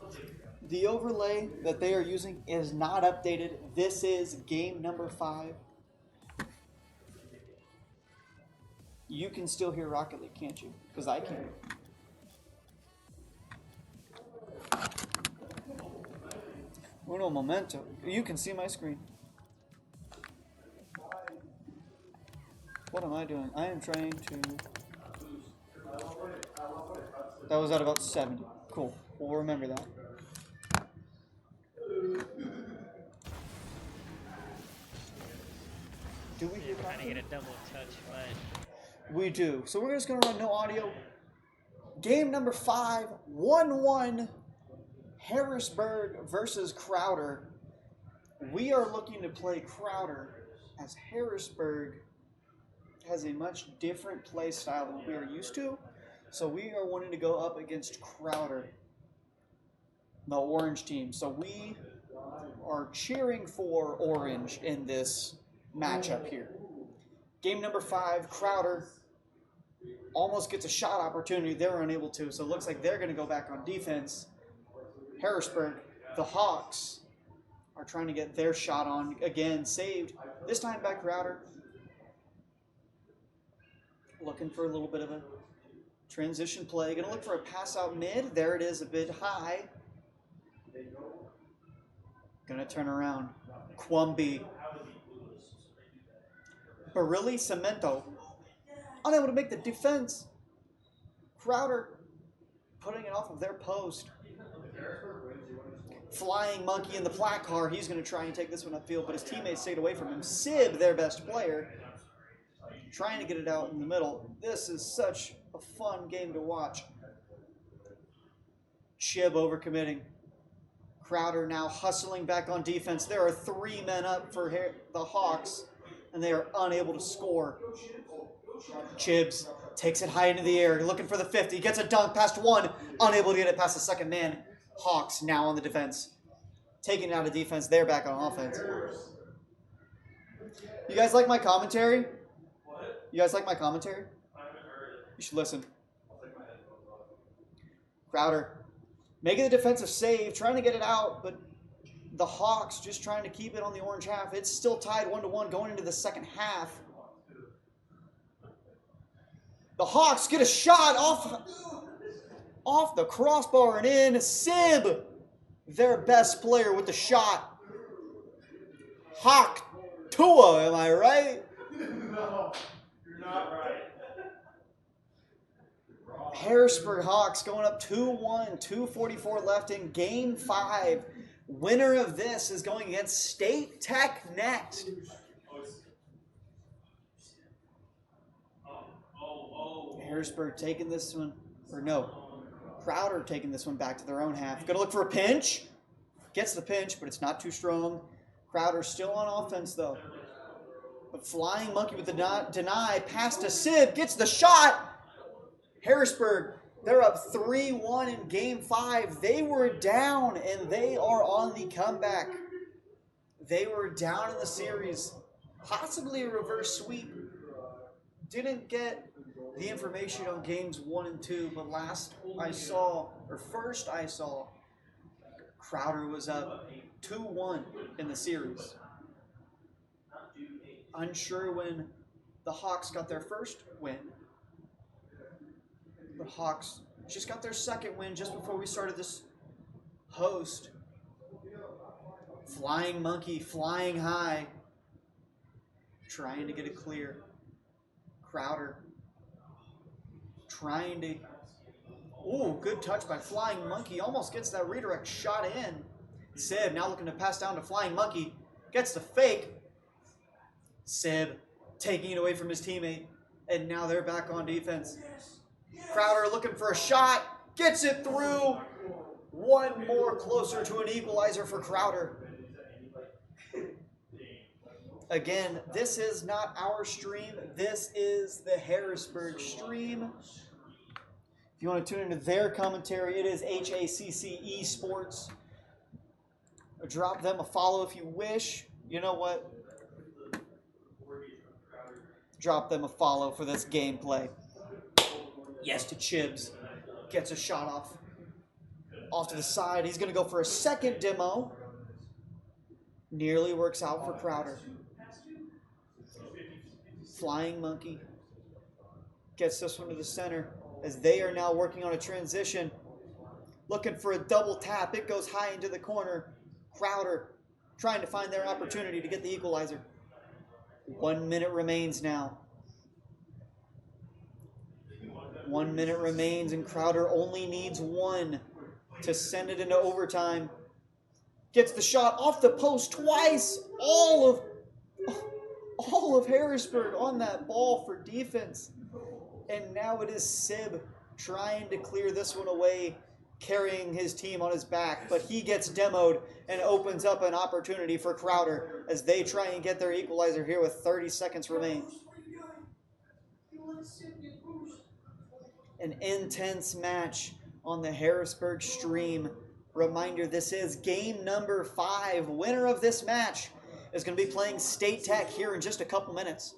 I'll take it. The overlay that they are using is not updated. This is game number 5. You can still hear Rocket League, can't you? Because I can. Uno momento. You can see my screen. What am I doing? I am trying to... That was at about 70. Cool. We'll remember that. Do we hear trying to that? get a double touch, but We do. So we're just going to run no audio. Game number 5, 1-1, Harrisburg versus Crowder. We are looking to play Crowder as Harrisburg has a much different play style than we are used to. So we are wanting to go up against Crowder, the orange team. So we are cheering for orange in this matchup here. Game number 5, Crowder almost gets a shot opportunity. They're unable to, so it looks like they're going to go back on defense. Harrisburg, the Hawks, are trying to get their shot on again, saved. This time by Crowder. Looking for a little bit of a transition play. Going to look for a pass out mid. There it is, a bit high. Going to turn around. Quamby. Barilli Cemento. Unable to make the defense. Crowder putting it off of their post. Flying Monkey in the flat car. He's going to try and take this one upfield, but his teammates stayed away from him. Sib, their best player, trying to get it out in the middle. This is such a fun game to watch. Chib overcommitting. Crowder now hustling back on defense. There are 3 men up for the Hawks, and they are unable to score. Chibs takes it high into the air, looking for the 50. Gets a dunk past 1, unable to get it past the second man. Hawks now on the defense. Taking it out of defense, they're back on offense. You guys like my commentary? You guys like my commentary? You should listen. Crowder making the defensive save, trying to get it out, but the Hawks just trying to keep it on the orange half. It's still tied 1-1 going into the second half. The Hawks get a shot off the crossbar and in. Sib, their best player with the shot. Hawk Tua, am I right? No, you're not right. Harrisburg Hawks going up 2-1, 2:44 left in game 5. Winner of this is going against State Tech next. Harrisburg taking this one, or no, Crowder taking this one back to their own half. Going to look for a pinch. Gets the pinch, but it's not too strong. Crowder still on offense, though. But Flying Monkey with the deny. Pass to Sib. Gets the shot. Harrisburg They're up 3-1 in Game 5. They were down, and they are on the comeback. They were down in the series, possibly a reverse sweep. Didn't get the information on games 1 and 2, but first I saw, Crowder was up 2-1 in the series. Unsure when the Hawks got their first win. The Hawks just got their second win just before we started this host. Flying monkey, flying high, trying to get it clear. Crowder trying to... Ooh, good touch by Flying Monkey. Almost gets that redirect shot in. Sib now looking to pass down to Flying Monkey. Gets the fake. Sib taking it away from his teammate. And now they're back on defense. Crowder looking for a shot. Gets it through. One more closer to an equalizer for Crowder. Again, this is not our stream. This is the Harrisburg stream. If you want to tune into their commentary, it is NJCAAE Sports. Drop them a follow if you wish. You know what? Drop them a follow for this gameplay. Yes to Chibs. Gets a shot off to the side. He's going to go for a second demo. Nearly works out for Crowder. Flying Monkey gets this one to the center as they are now working on a transition. Looking for a double tap. It goes high into the corner. Crowder trying to find their opportunity to get the equalizer. 1 minute remains now. 1 minute remains and Crowder only needs one to send it into overtime. Gets the shot off the post twice. All of Harrisburg on that ball for defense. And now it is Sib trying to clear this one away, carrying his team on his back. But he gets demoed and opens up an opportunity for Crowder as they try and get their equalizer here with 30 seconds remain. An intense match on the Harrisburg stream. Reminder, this is game number 5. Winner of this match is going to be playing State Tech here in just a couple minutes.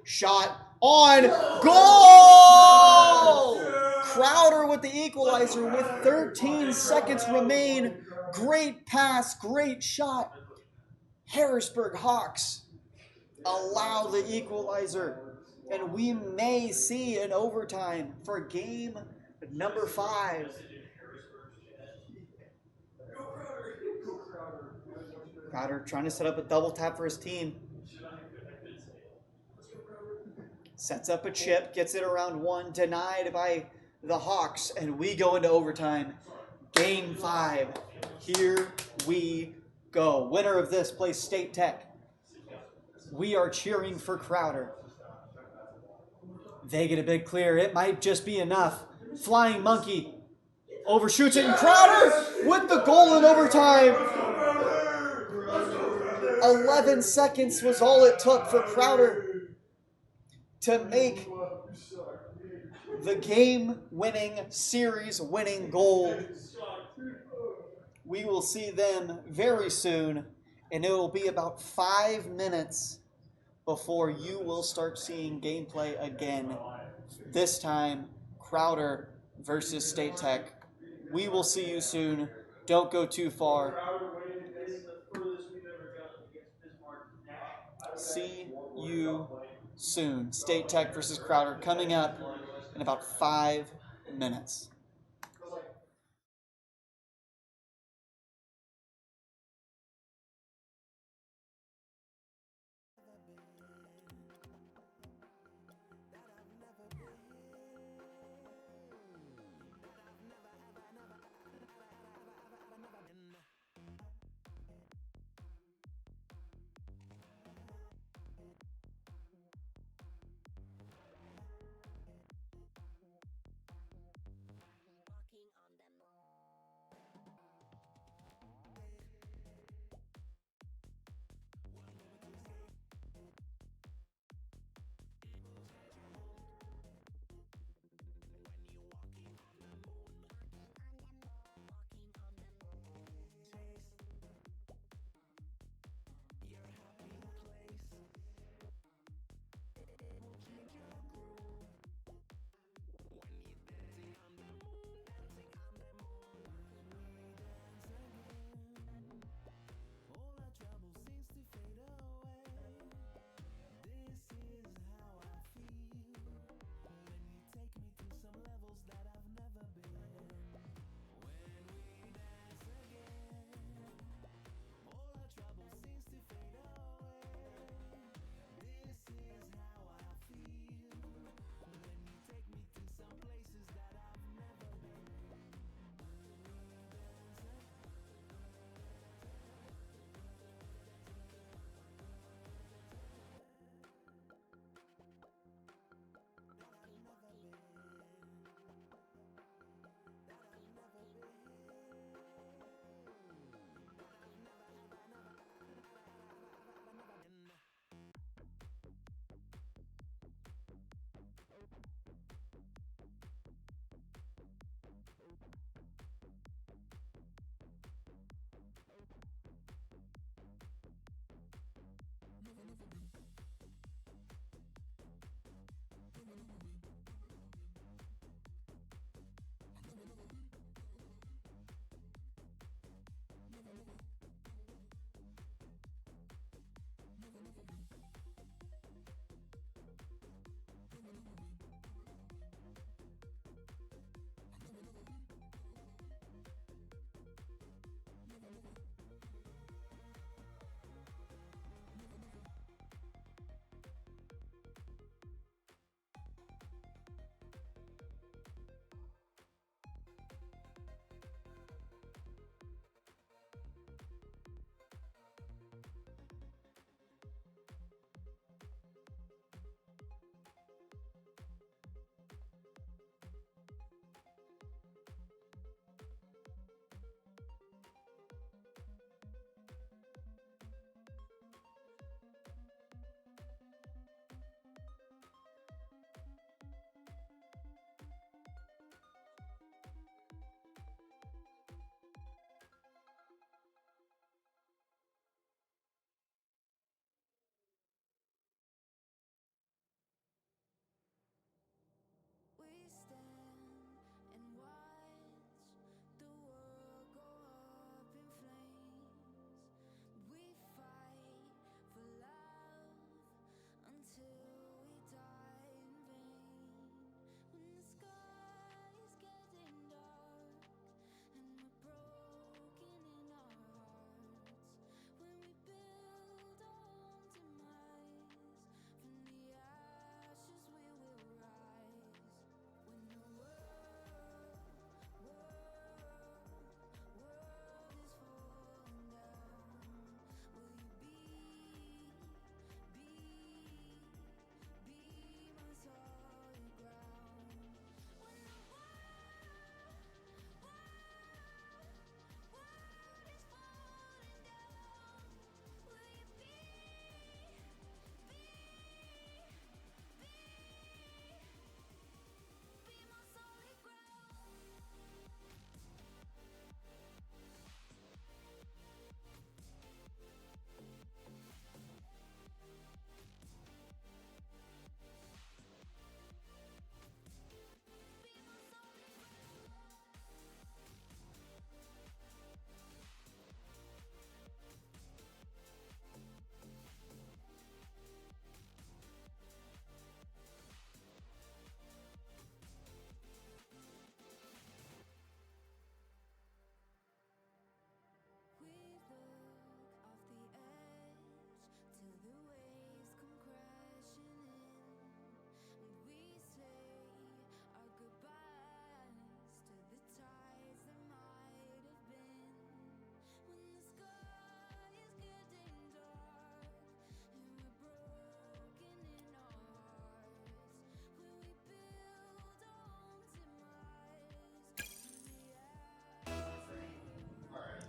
Shot on goal! Crowder with the equalizer with 13 seconds remain. Great pass, great shot. Harrisburg Hawks allow the equalizer. And we may see an overtime for game number 5. Crowder trying to set up a double tap for his team. Sets up a chip, gets it around one, denied by the Hawks, and we go into overtime. Game 5. Here we go. Winner of this plays State Tech. We are cheering for Crowder. They get a big clear. It might just be enough. Flying Monkey overshoots it, and Crowder with the goal in overtime. 11 seconds was all it took for Crowder to make the game-winning, series-winning goal. We will see them very soon, and it will be about 5 minutes before you will start seeing gameplay again. This time, Crowder versus State Tech. We will see you soon. Don't go too far. See you soon. State Tech versus Crowder coming up in about 5 minutes.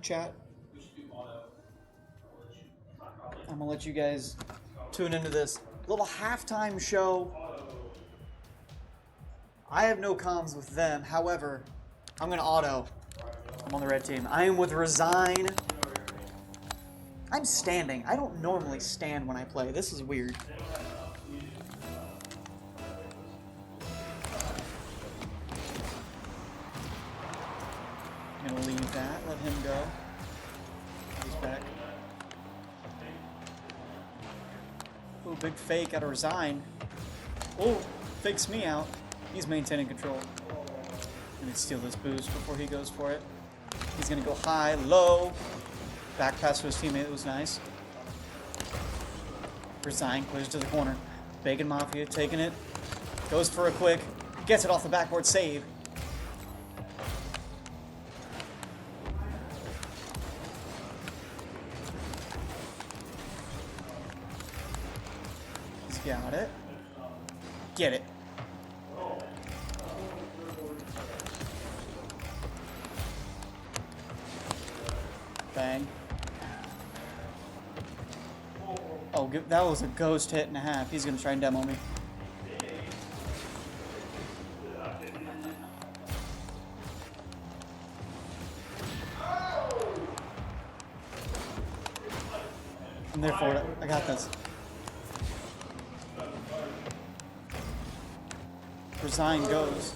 chat. I'm gonna let you guys tune into this little halftime show. I have no comms with them. However, I'm gonna auto. I'm on the red team. I am with Resign. I'm standing. I don't normally stand when I play. This is weird. I'm gonna leave that. Let him go. He's back. Ooh, big fake out of Resign. Oh, fakes me out. He's maintaining control. Gonna steal this boost before he goes for it. He's gonna go high, low. Back pass to his teammate. It was nice. Resign clears to the corner. Bacon Mafia taking it. Goes for a quick. Gets it off the backboard save. He's got it. Get it. Bang. Oh, that was a ghost hit and a half. He's gonna try and demo me. I'm there for it. I got this. Resign goes.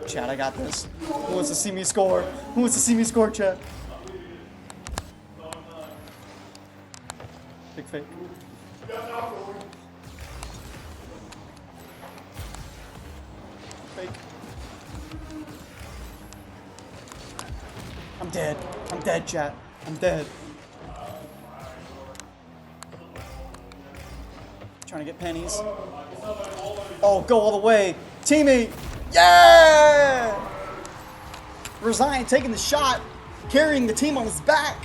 Chat, I got this. Who wants to see me score? Who wants to see me score, chat? Big fake. Fake. I'm dead. I'm dead, chat. I'm dead. Trying to get pennies. Oh, go all the way. Teammate. Yeah! Resign taking the shot, carrying the team on his back.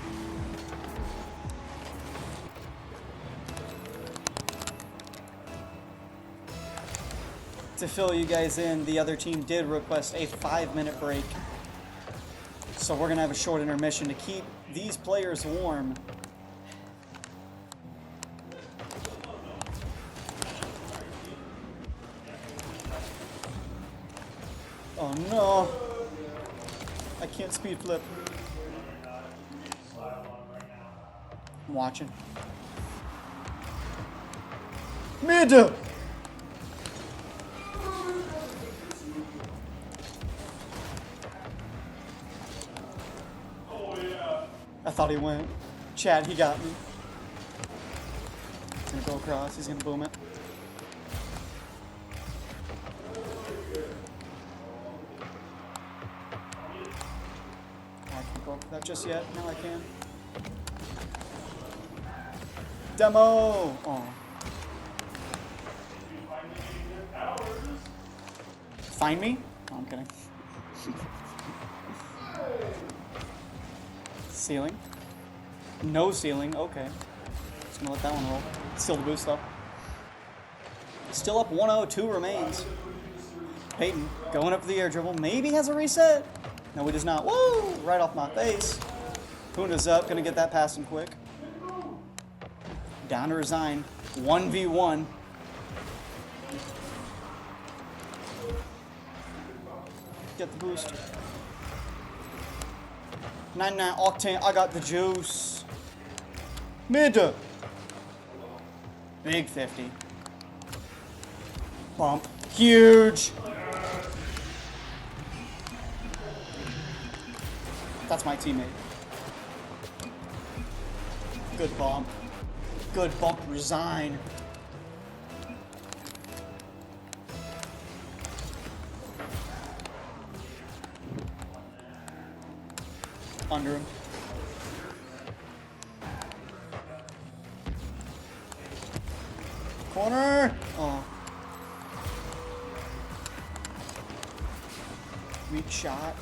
To fill you guys in, the other team did request a 5-minute break. So we're going to have a short intermission to keep these players warm. Oh no! I can't speed flip. I'm watching. Mid! I thought he went. Chad, he got me. He's gonna go across, he's gonna boom it. I can't go for that just yet. Now I can. Demo! Oh. Find me? Oh, I'm kidding. Ceiling. No ceiling. Okay. Just gonna let that one roll. Still the boost though. Still up 1-0. 2 remains. Peyton going up for the air dribble. Maybe has a reset. No, he does not. Woo! Right off my face. Puna's up. Gonna get that passing quick. Down to Resign. 1v1. Get the boost. 99 octane. I got the juice. Mid. Big 50. Bump. Huge. That's my teammate. Good bump. Good bump. Resign. Under him. Corner. Oh. Weak shot.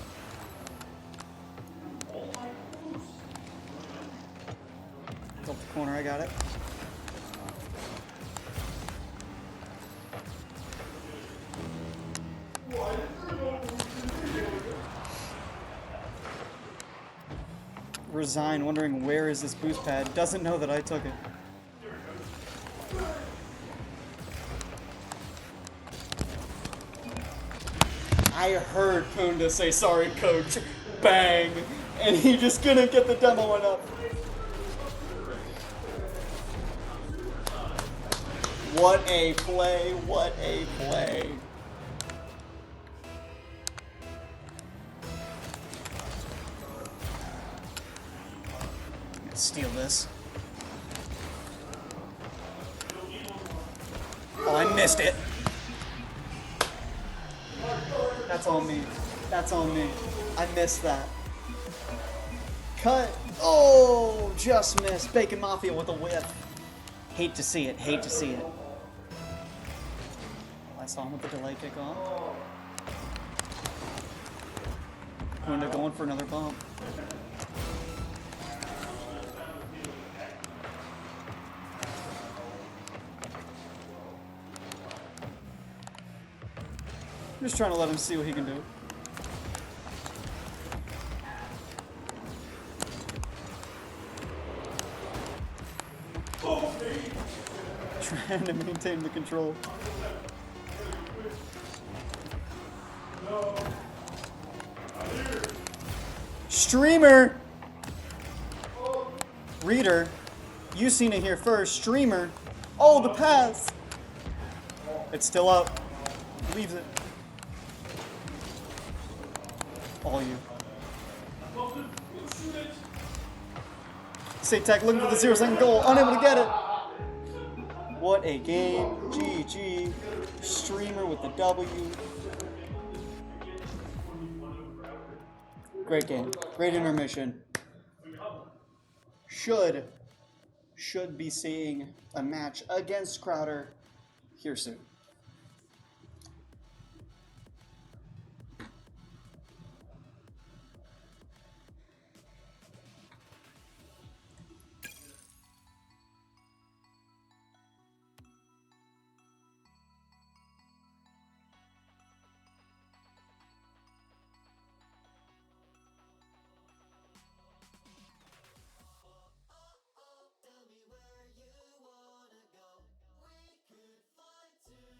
Go up the corner. I got it. resign, wondering where is this boost pad. Doesn't know that I took it. I heard Kunda say, sorry, coach. Bang. And he just couldn't get the demo one up. What a play. What a play. Steal this. Oh, I missed it. That's on me. That's on me. I missed that. Cut. Oh, just missed. Bacon Mafia with a whiff. Hate to see it. Hate to see it. I saw him with the delay kick on. Kunda going for another bump. I'm just trying to let him see what he can do. Trying to maintain the control. Streamer! Reader, you seen it here first. Streamer. Oh, the pass! It's still up. Leaves it. All you. Say Tech looking for the 0-second goal. Unable to get it. What a game. GG. Streamer with the W. Great game. Great intermission. Should be seeing a match against Crowder here soon. Tell me where you wanna go. We could fly to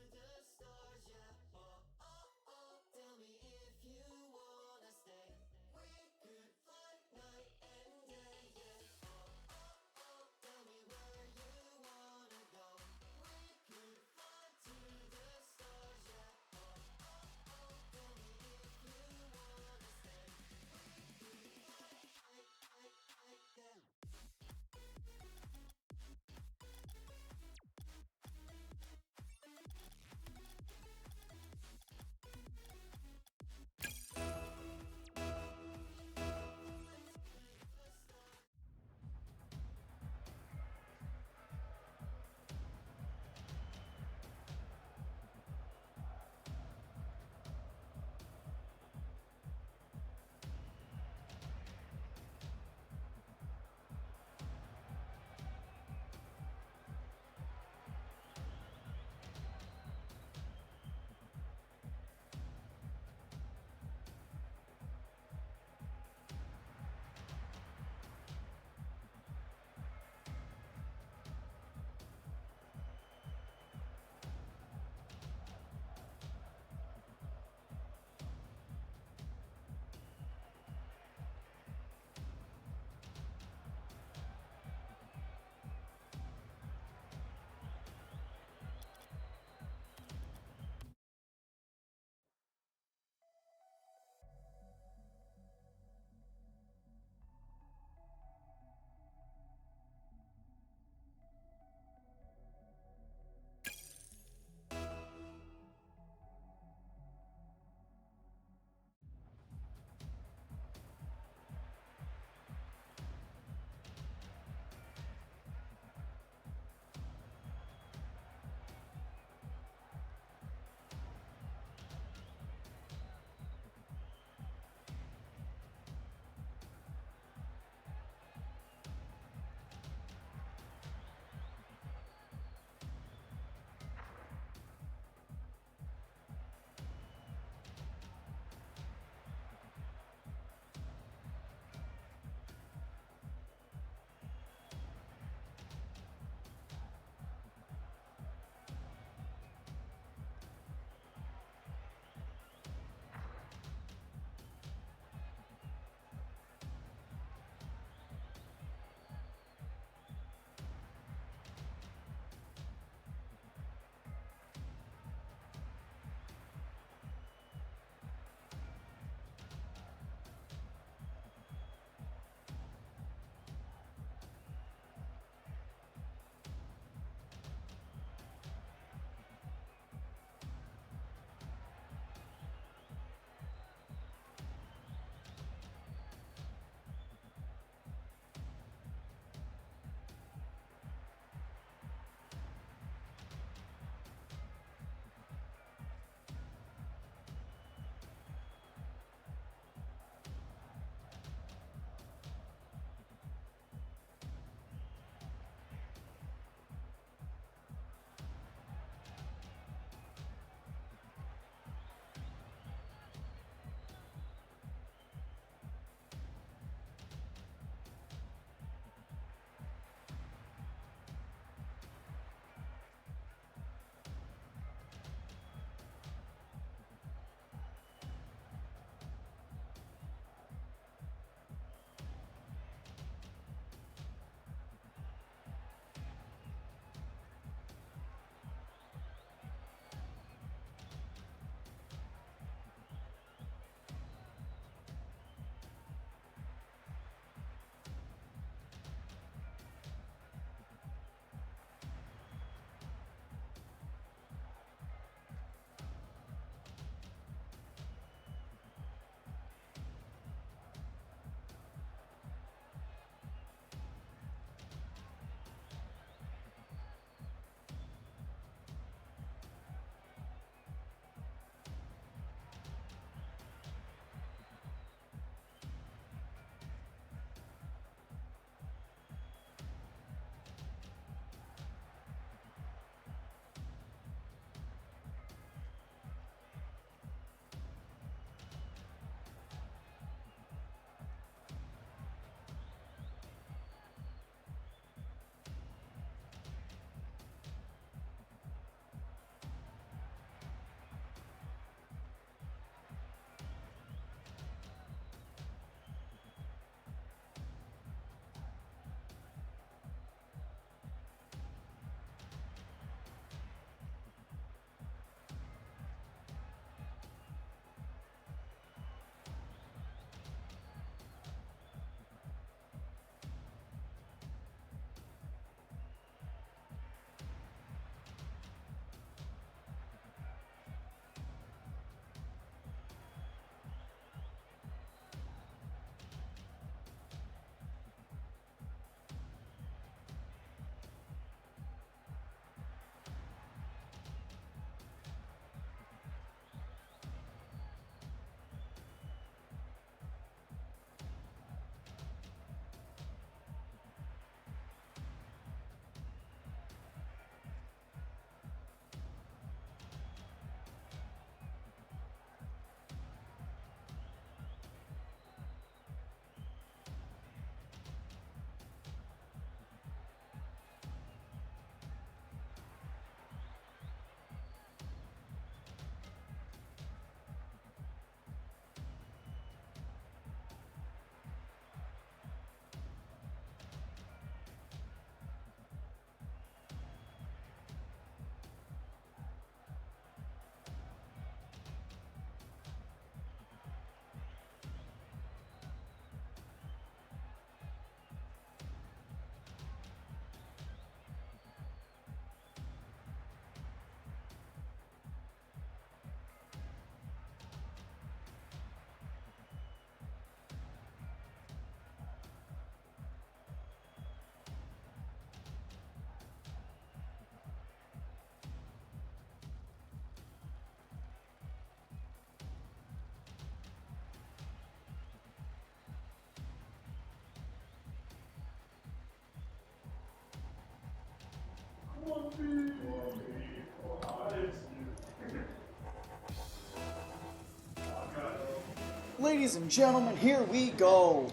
Ladies and gentlemen, here we go.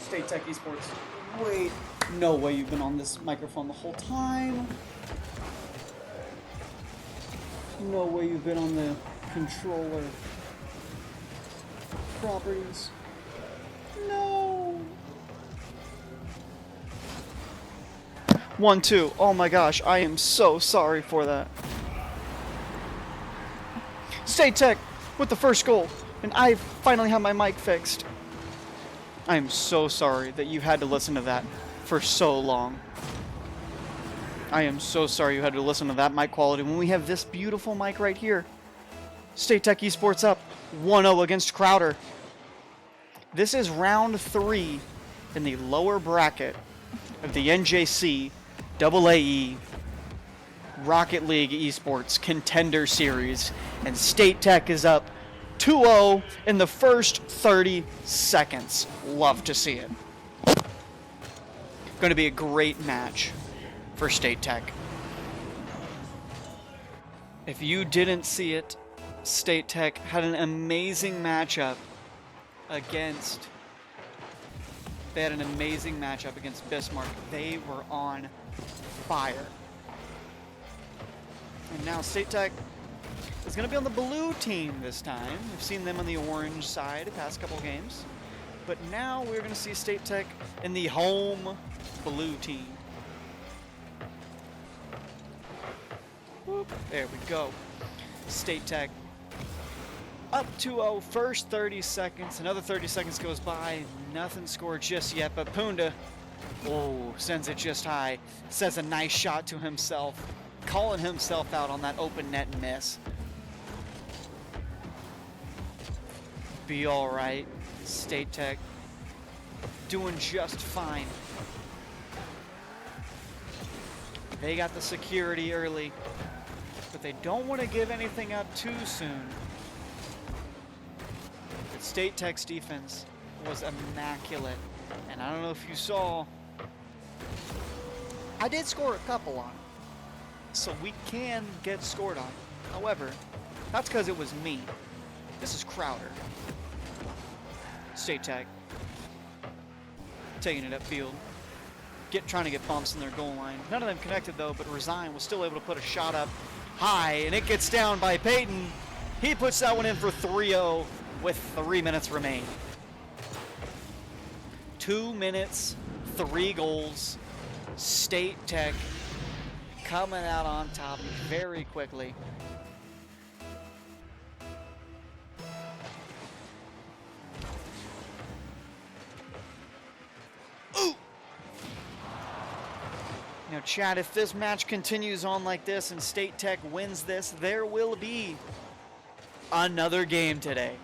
State Tech Esports. Wait, no way you've been on this microphone the whole time. No way you've been on the controller properties. No. 1-2. Oh my gosh, I am so sorry for that. State Tech with the first goal, and I finally have my mic fixed. I am so sorry that you had to listen to that for so long. I am so sorry you had to listen to that mic quality when we have this beautiful mic right here. State Tech Esports up 1-0 against Crowder. This is round 3 in the lower bracket of the NJCAAE Rocket League Esports Contender Series, and State Tech is up 2-0 in the first 30 seconds. Love to see it. Going to be a great match for State Tech. If you didn't see it, State Tech had an amazing matchup against Bismarck. They were on fire. And now State Tech is going to be on the blue team this time. We've seen them on the orange side the past couple games. But now we're going to see State Tech in the home blue team. Whoop, there we go. State Tech up 2-0, first 30 seconds. Another 30 seconds goes by. Nothing scored just yet, but Punda, sends it just high. Says a nice shot to himself, calling himself out on that open net miss. Be all right. State Tech doing just fine. They got the security early, but they don't want to give anything up too soon. But State Tech's defense was immaculate, and I don't know if you saw, I did score a couple on, so we can get scored on. However, that's because it was me. This is Crowder. State Tech taking it upfield, trying to get bumps in their goal line. None of them connected though, but Resign was still able to put a shot up high, and it gets down by Peyton. He puts that one in for 3-0 with 3 minutes remain. 2 minutes, 3 goals. State Tech coming out on top very quickly. Now, Chad, if this match continues on like this and State Tech wins this, there will be another game today.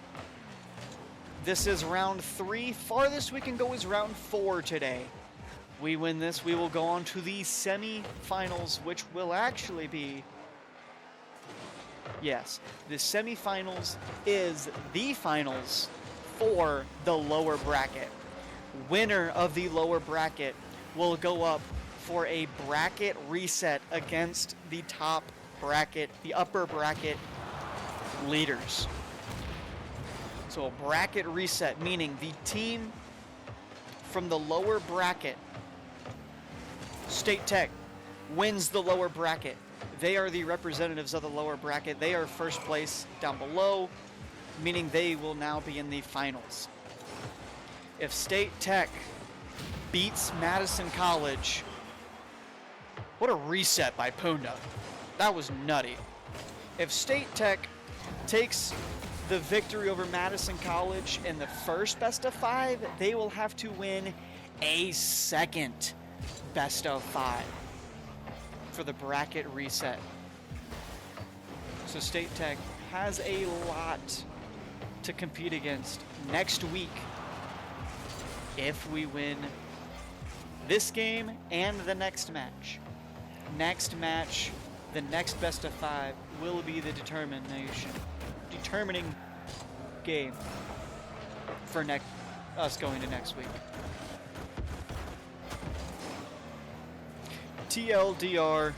This is round 3. Farthest we can go is round 4 today. We win this, we will go on to the semifinals, which will actually be, yes, the semifinals is the finals for the lower bracket. Winner of the lower bracket will go up for a bracket reset against the top bracket, the upper bracket leaders. So a bracket reset, meaning the team from the lower bracket, State Tech, wins the lower bracket. They are the representatives of the lower bracket. They are first place down below, meaning they will now be in the finals. If State Tech beats Madison College, what a reset by Punda. That was nutty. If State Tech takes the victory over Madison College in the first best of 5, they will have to win a second best of 5 for the bracket reset. So State Tech has a lot to compete against next week if we win this game and the next match. Next match, the next best of 5 will be the determining game for us going to next week. TLDR,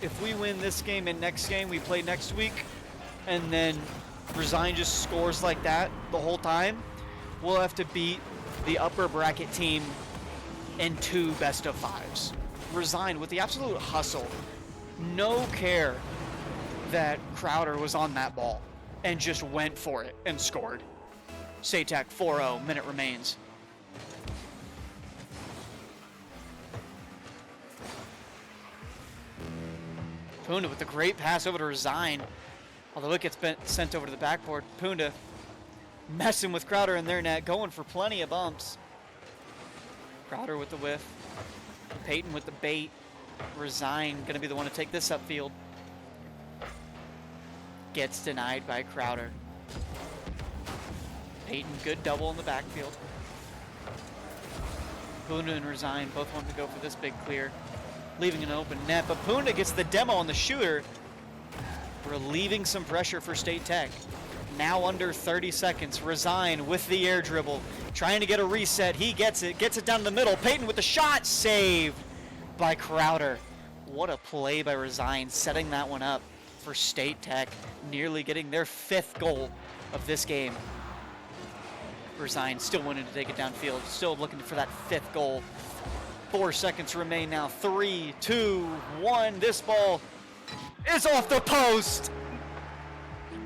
if we win this game and next game, we play next week, and then Resign just scores like that the whole time, we'll have to beat the upper bracket team in 2 best-of-5s. Resign with the absolute hustle. No care that Crowder was on that ball and just went for it and scored. SATAC 4-0, minute remains. Punda with a great pass over to Resign. Although it gets sent over to the backboard. Punda messing with Crowder in their net, going for plenty of bumps. Crowder with the whiff. Peyton with the bait. Resign going to be the one to take this upfield. Gets denied by Crowder. Peyton, good double in the backfield. Punda and Resign both want to go for this big clear, leaving an open net, but Punda gets the demo on the shooter, relieving some pressure for State Tech. Now under 30 seconds, Resign with the air dribble, trying to get a reset. He gets it down the middle. Peyton with the shot, saved by Crowder. What a play by Resign, setting that one up for State Tech, nearly getting their 5th goal of this game. Resign still wanting to take it downfield, still looking for that 5th goal. 4 seconds remain now. 3, 2, 1. This ball is off the post.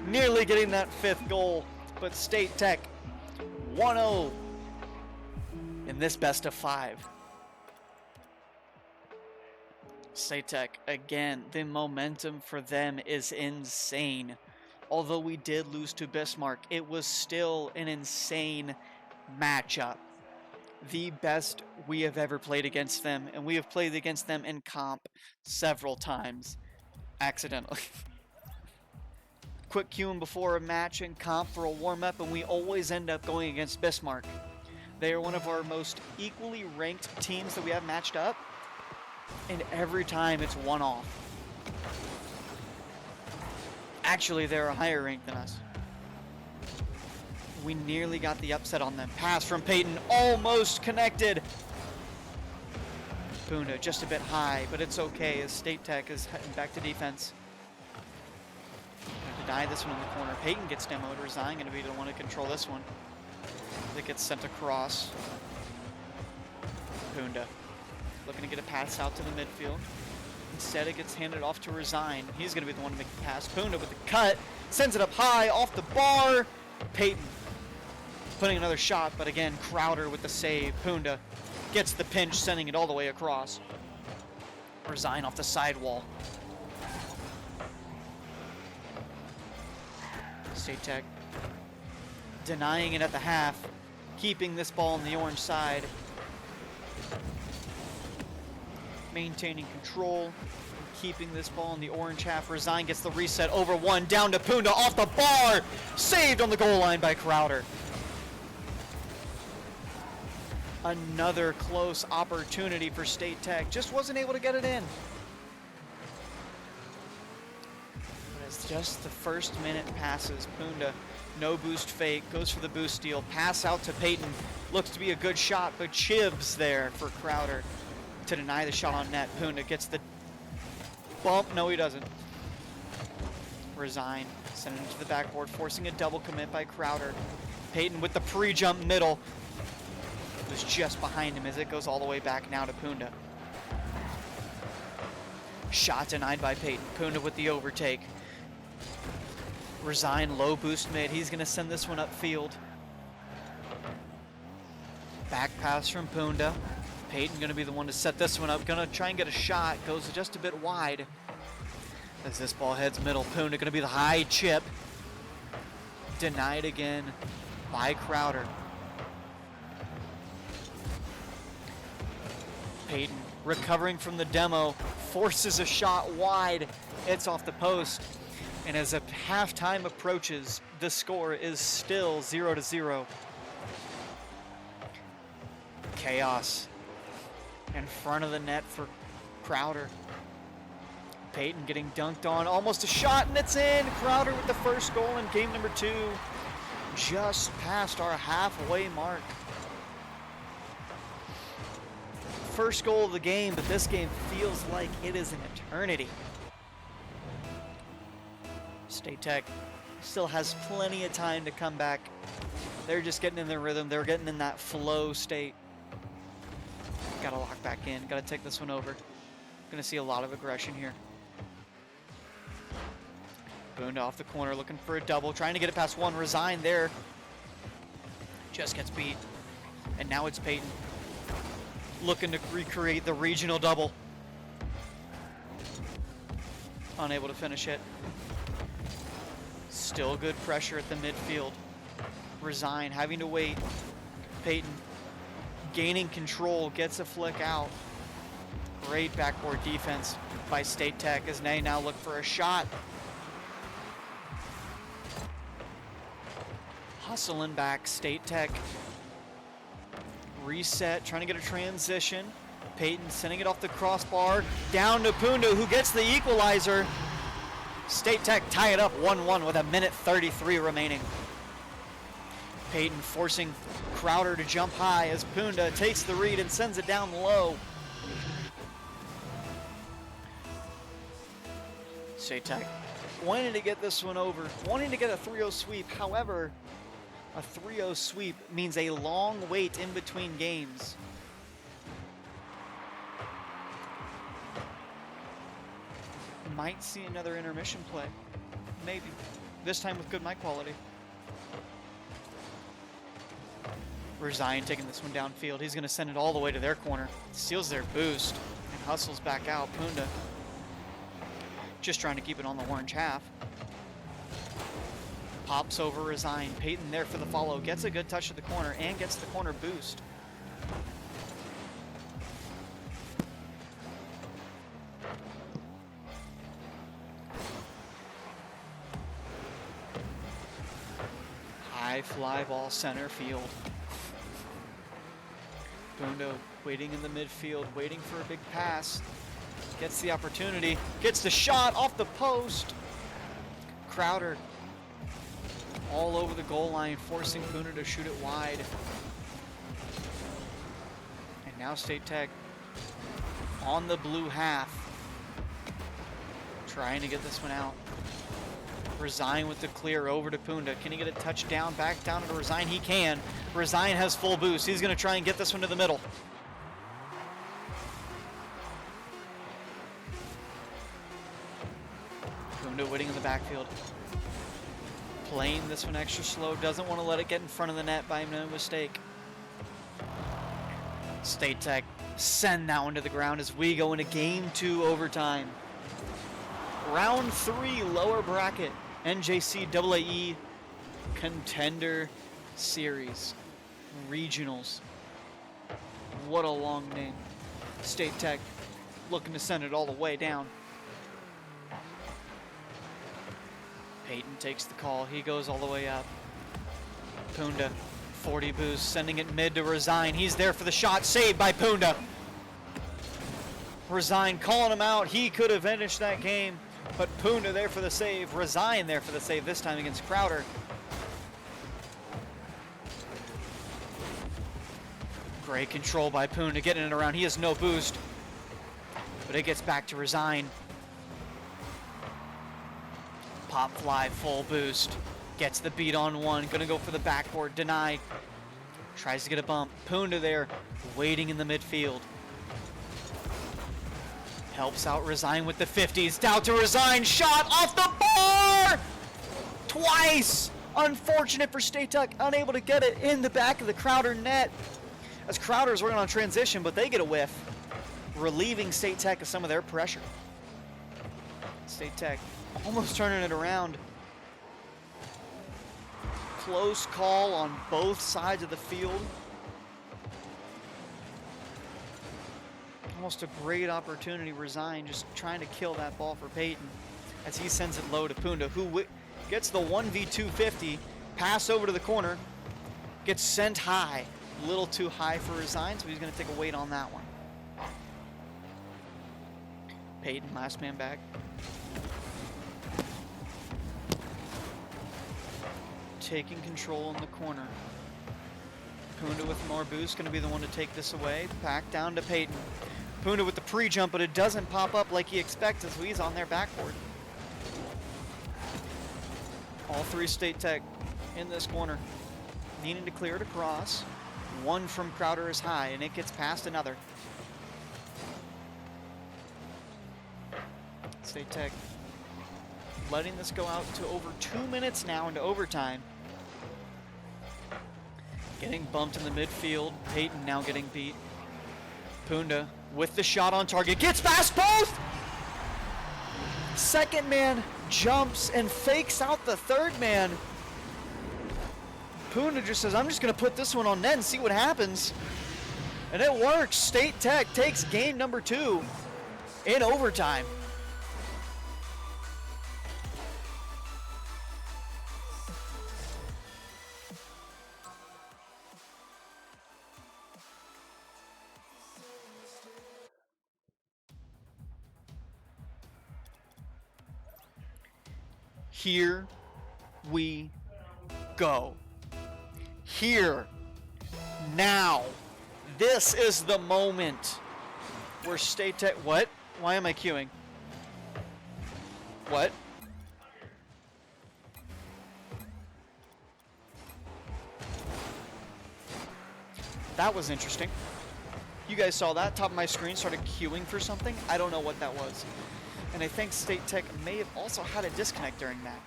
Nearly getting that 5th goal, but State Tech 1-0 in this best-of-5. State Tech, again, the momentum for them is insane. Although we did lose to Bismarck, it was still an insane matchup. The best we have ever played against them, and we have played against them in comp several times, accidentally. Quick cueing before a match in comp for a warm-up, and we always end up going against Bismarck. They are one of our most equally ranked teams that we have matched up, and every time it's one off. Actually, they're a higher rank than us. We nearly got the upset on them. Pass from Peyton, almost connected. Punda just a bit high, but it's okay as State Tech is heading back to defense. Gonna deny this one in the corner. Peyton gets demoed. Resign gonna be the one to control this one. It gets sent across. Punda looking to get a pass out to the midfield. Instead, it gets handed off to Resign. He's going to be the one to make the pass. Punda with the cut. Sends it up high, off the bar. Peyton putting another shot, but again, Crowder with the save. Punda gets the pinch, sending it all the way across. Resign off the sidewall. State Tech denying it at the half. Keeping this ball on the orange side. Maintaining control, keeping this ball in the orange half. Resign gets the reset over 1, down to Punda, off the bar, saved on the goal line by Crowder. Another close opportunity for State Tech, just wasn't able to get it in. But as just the first minute passes, Punda, no boost fake, goes for the boost steal, pass out to Peyton, looks to be a good shot, but Chibs there for Crowder to deny the shot on net. Punda gets the bump. No, he doesn't. Resign. Sending it to the backboard, forcing a double commit by Crowder. Peyton with the pre-jump middle. It was just behind him as it goes all the way back now to Punda. Shot denied by Peyton. Punda with the overtake. Resign, low boost mid. He's going to send this one upfield. Back pass from Punda. Peyton going to be the one to set this one up. Going to try and get a shot. Goes just a bit wide. As this ball heads middle. Punda going to be the high chip. Denied again by Crowder. Peyton recovering from the demo. Forces a shot wide. It's off the post. And as a halftime approaches, the score is still 0-0. Chaos in front of the net for Crowder. Peyton getting dunked on, almost a shot, and it's in. Crowder with the first goal in game number 2, just past our halfway mark. First goal of the game, but this game feels like it is an eternity. State Tech Still has plenty of time to come back. They're just getting in their rhythm. They're getting in that flow state. Gotta lock back in. Gotta take this one over. Gonna see a lot of aggression here. Boone off the corner, looking for a double. Trying to get it past one. Resign there. Just gets beat. And now it's Peyton. Looking to recreate the regional double. Unable to finish it. Still good pressure at the midfield. Resign, having to wait. Peyton gaining control, gets a flick out. Great backboard defense by State Tech as they now look for a shot. Hustling back, State Tech. Reset, trying to get a transition. Peyton sending it off the crossbar. Down to Punda, who gets the equalizer. State Tech tie it up 1-1 with 1:33 remaining. Peyton forcing Crowder to jump high as Punda takes the read and sends it down low. State Tech wanting to get this one over, wanting to get a 3-0 sweep. However, a 3-0 sweep means a long wait in between games. Might see another intermission play. Maybe. This time with good mic quality. Resign taking this one downfield. He's going to send it all the way to their corner. Steals their boost and hustles back out. Punda just trying to keep it on the orange half. Pops over Resign. Peyton there for the follow. Gets a good touch to the corner and gets the corner boost. High fly ball center field. Bundo waiting in the midfield, waiting for a big pass. Gets the opportunity, gets the shot off the post. Crowder all over the goal line, forcing Puna to shoot it wide. And now State Tech on the blue half, trying to get this one out. Resign with the clear over to Punda. Can he get a touchdown back down to Resign? He can. Resign has full boost. He's going to try and get this one to the middle. Punda waiting in the backfield. Playing this one extra slow. Doesn't want to let it get in front of the net by no mistake. State Tech send that one to the ground as we go into game 2 overtime. Round 3 lower bracket NJCAAE Contender Series Regionals. What a long name. State Tech looking to send it all the way down. Peyton takes the call. He goes all the way up. Punda, 40 boost, sending it mid to Resign. He's there for the shot. Saved by Punda. Resign calling him out. He could have finished that game. But Punda there for the save. Resign there for the save, this time against Crowder. Great control by Punda, getting it around. He has no boost. But it gets back to Resign. Pop fly, full boost. Gets the beat on one. Gonna go for the backboard, denied. Tries to get a bump. Punda there, waiting in the midfield. Helps out Resign with the 50s. Down to Resign. Shot off the bar! Twice! Unfortunate for State Tech. Unable to get it in the back of the Crowder net. As Crowder's working on transition, but they get a whiff. Relieving State Tech of some of their pressure. State Tech almost turning it around. Close call on both sides of the field. Almost a great opportunity. Resign just trying to kill that ball for Peyton as he sends it low to Punda, who gets the 1v250 pass over to the corner, gets sent high. A little too high for Resign, so he's going to take a wait on that one. Peyton, last man back. Taking control in the corner. Punda with more boost, going to be the one to take this away. Back down to Peyton. Punda with the pre-jump, but it doesn't pop up like he expected, so he's on their backboard. All three State Tech in this corner. Needing to clear it across. One from Crowder is high, and it gets past another. State Tech letting this go out to over 2 minutes now into overtime. Getting bumped in the midfield. Peyton now getting beat. Punda with the shot on target. Gets past both! Second man jumps and fakes out the third man. Punda just says, I'm just going to put this one on net and see what happens. And it works. State Tech takes game number 2 in overtime. Here we go. Here, now. This is the moment where State Tech, what? Why am I queuing? What? That was interesting. You guys saw that? Top of my screen started queuing for something. I don't know what that was. And I think State Tech may have also had a disconnect during that.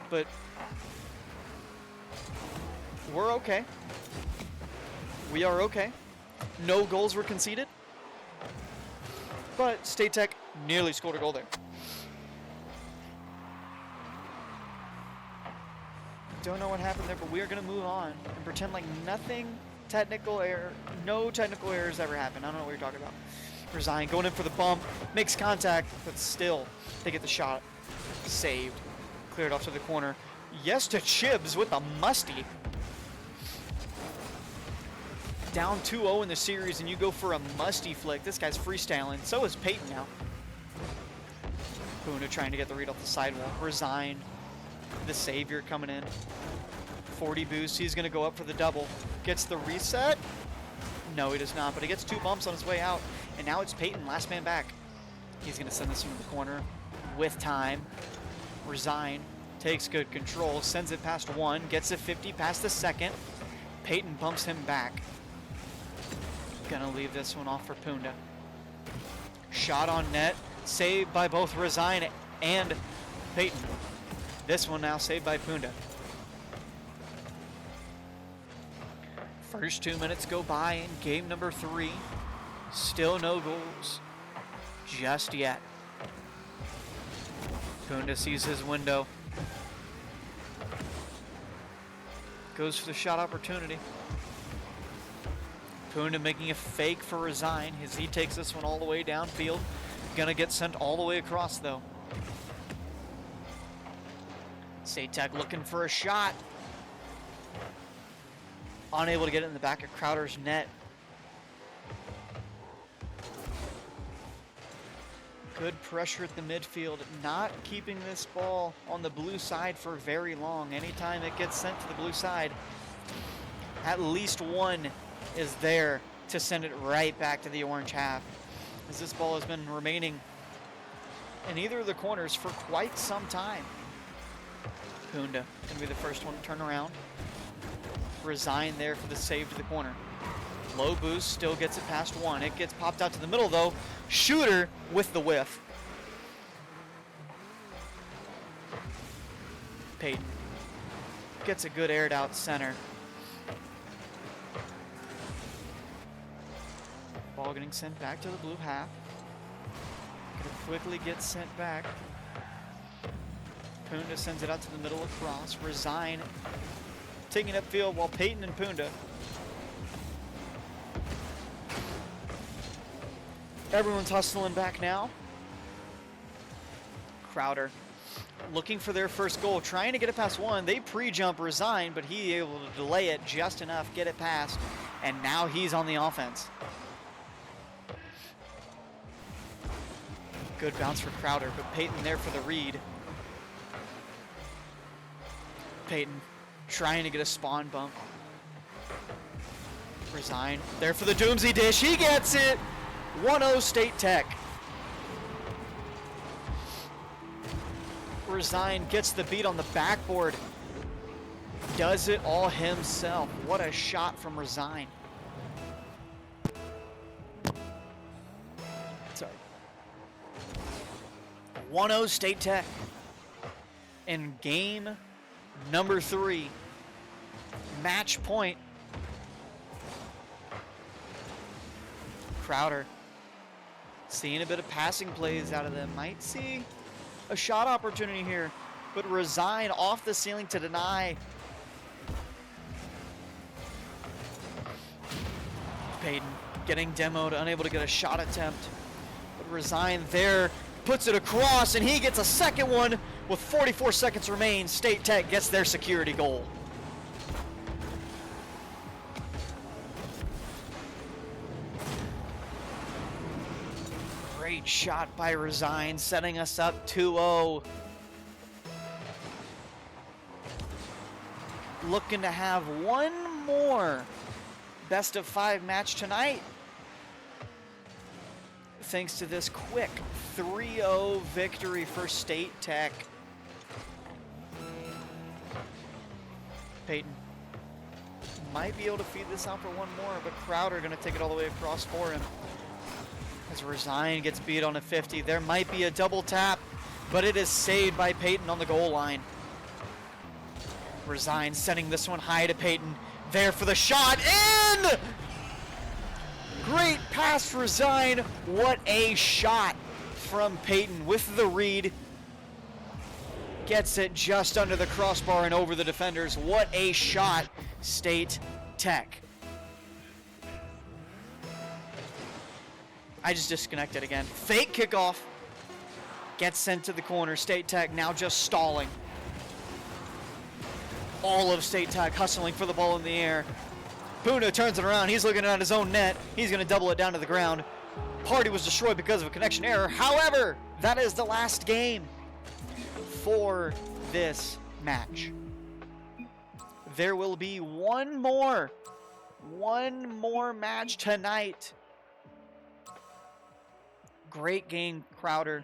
But we're okay. We are okay. No goals were conceded. But State Tech nearly scored a goal there. Don't know what happened there, but we are going to move on and pretend like nothing technical error, no technical errors ever happened. I don't know what you're talking about. Resign, going in for the bump, makes contact, but still, they get the shot. Saved. Cleared off to the corner. Yes to Chibs with a musty. Down 2-0 in the series, and you go for a musty flick. This guy's freestyling. So is Peyton now. Puna trying to get the read off the sidewall. Resign. The savior coming in. 40 boost. He's going to go up for the double. Gets the reset. No, he does not, but he gets 2 bumps on his way out. And now it's Peyton, last man back. He's going to send this one to the corner with time. Resign, takes good control, sends it past one, gets it 50 past the second. Peyton bumps him back. Gonna leave this one off for Punda. Shot on net, saved by both Resign and Peyton. This one now saved by Punda. First 2 minutes go by in game number 3. Still no goals just yet. Punda sees his window. Goes for the shot opportunity. Punda making a fake for Resign as he takes this one all the way downfield. Gonna get sent all the way across though. State Tech looking for a shot. Unable to get it in the back of Crowder's net. Good pressure at the midfield, not keeping this ball on the blue side for very long. Anytime it gets sent to the blue side, at least one is there to send it right back to the orange half. As this ball has been remaining in either of the corners for quite some time. Punda gonna be the first one to turn around. Resign there for the save to the corner. Low boost, still gets it past one. It gets popped out to the middle though. Shooter with the whiff. Peyton gets a good aired out center. Ball getting sent back to the blue half. Gonna quickly get sent back. Punda sends it out to the middle across. Resign taking upfield while Peyton and Punda. Everyone's hustling back now. Crowder looking for their first goal, trying to get it past one. They pre-jump Resign, but he able to delay it just enough, get it past, and now he's on the offense. Good bounce for Crowder, but Peyton there for the read. Peyton trying to get a spawn bump. Resign there for the Doomsday dish. He gets it. 1-0 State Tech. Resign gets the beat on the backboard. Does it all himself. What a shot from Resign. Sorry. 1-0 State Tech. In game number 3. Match point. Crowder seeing a bit of passing plays out of them. Might see a shot opportunity here, but Resign off the ceiling to deny. Payton getting demoed, unable to get a shot attempt. But Resign there, puts it across, and he gets a second one with 44 seconds remain. State Tech gets their security goal. Great shot by Resign, setting us up 2-0. Looking to have one more best of 5 match tonight, thanks to this quick 3-0 victory for State Tech. Payton might be able to feed this out for one more, but Crowder gonna take it all the way across for him. As Resign gets beat on a 50, there might be a double tap, but it is saved by Payton on the goal line. Resign sending this one high to Payton. There for the shot, in! Great pass, Resign. What a shot from Payton with the read. Gets it just under the crossbar and over the defenders. What a shot, State Tech. I just disconnected again. Fake kickoff. Gets sent to the corner. State Tech now just stalling. All of State Tech hustling for the ball in the air. Puna turns it around. He's looking at his own net. He's going to double it down to the ground. Party was destroyed because of a connection error. However, that is the last game for this match. There will be one more match tonight. Great game, Crowder.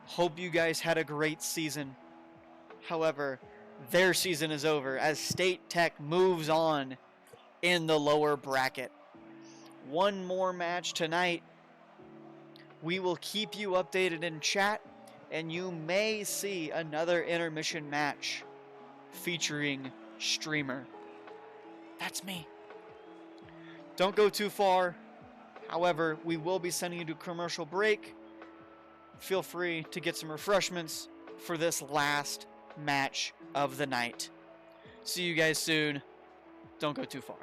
Hope you guys had a great season. However, their season is over as State Tech moves on in the lower bracket. One more match tonight. We will keep you updated in chat, and you may see another intermission match featuring Streamer. That's me. Don't go too far. However, we will be sending you to commercial break. Feel free to get some refreshments for this last match of the night. See you guys soon. Don't go too far.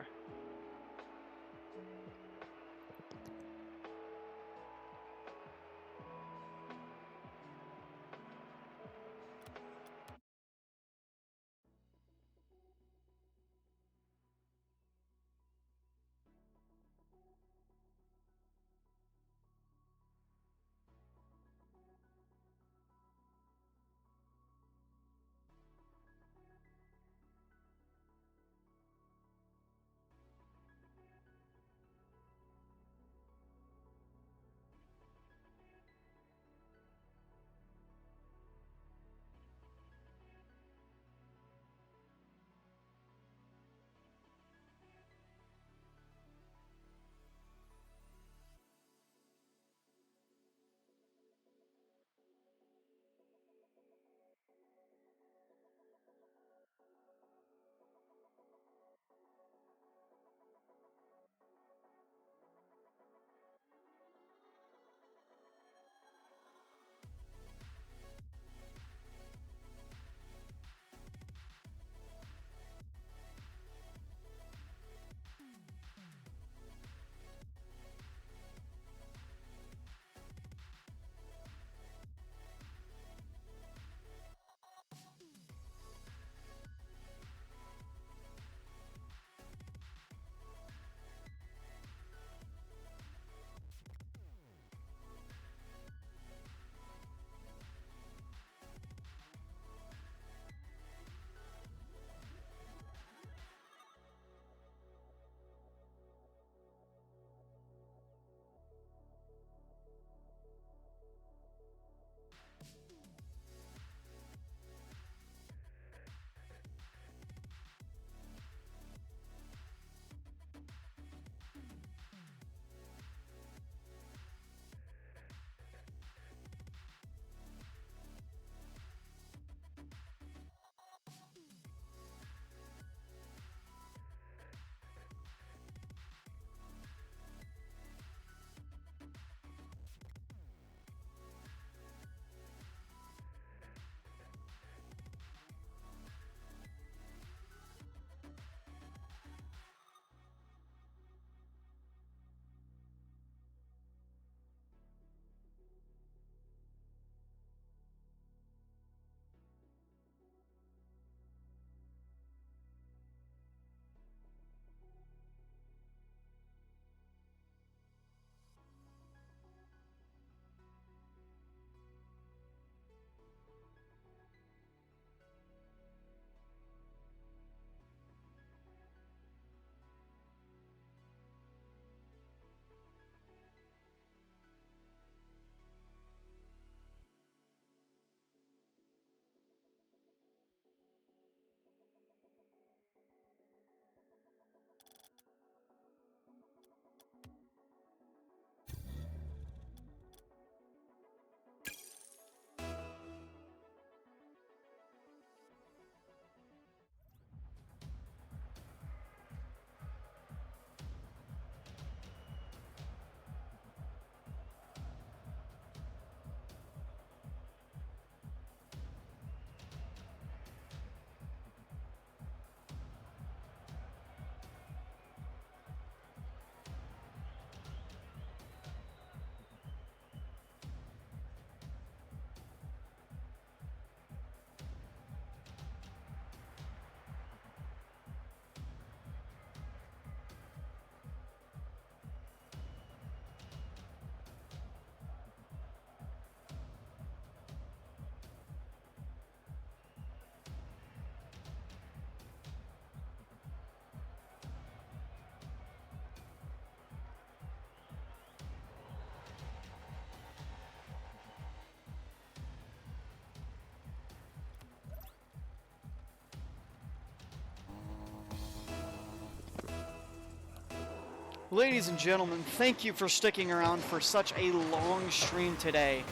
Ladies and gentlemen, thank you for sticking around for such a long stream today.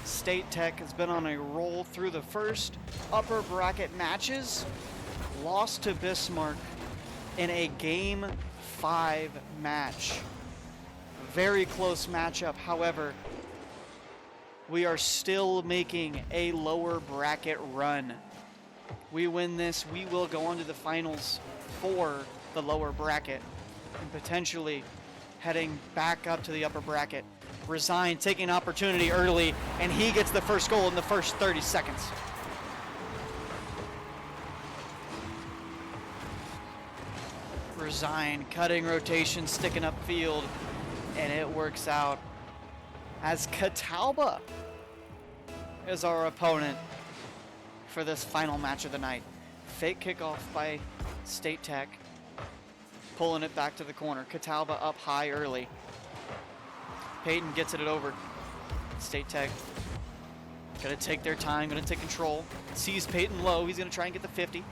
State Tech has been on a roll through the first upper bracket matches, lost to Bismarck in a Game 5 match. Very close matchup, however, we are still making a lower bracket run. We win this, we will go on to the finals for the lower bracket and potentially heading back up to the upper bracket. Resign taking opportunity early, and he gets the first goal in the first 30 seconds. Resign cutting rotation, sticking up field, and it works out as Catalba is our opponent for this final match of the night. Fake kickoff by State Tech, pulling it back to the corner. Catalba up high early. Peyton gets it over. State Tech gonna take their time, gonna take control. Sees Peyton low, he's gonna try and get the 50.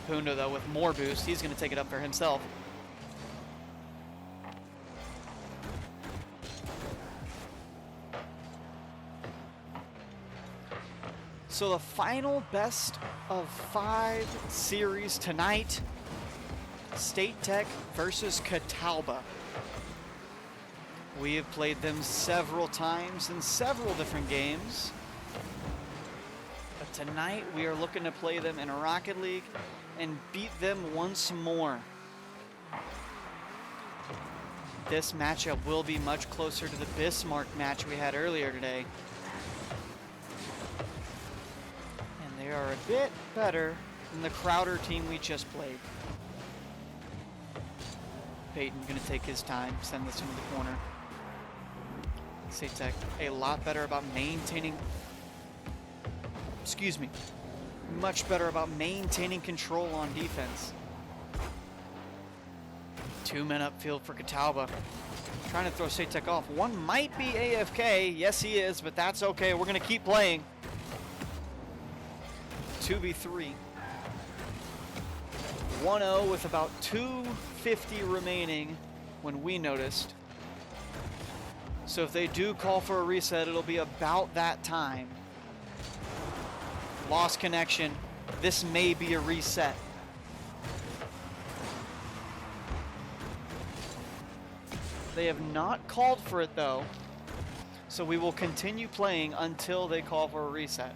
Punda though with more boost, he's gonna take it up for himself. So the final best of 5 series tonight, State Tech versus Catalba. We have played them several times in several different games. But tonight we are looking to play them in a Rocket League and beat them once more. This matchup will be much closer to the Bismarck match we had earlier today. And they are a bit better than the Crowder team we just played. Peyton gonna take his time, send this into the corner. State Tech a lot better about maintaining, much better about maintaining control on defense. 2 men upfield for Catalba. Trying to throw State Tech off. One might be AFK. Yes, he is, but that's okay. We're going to keep playing. 2v3. 1-0 with about 2:50 remaining when we noticed. So if they do call for a reset, it'll be about that time. Lost connection. This may be a reset. They have not called for it though, so we will continue playing until they call for a reset.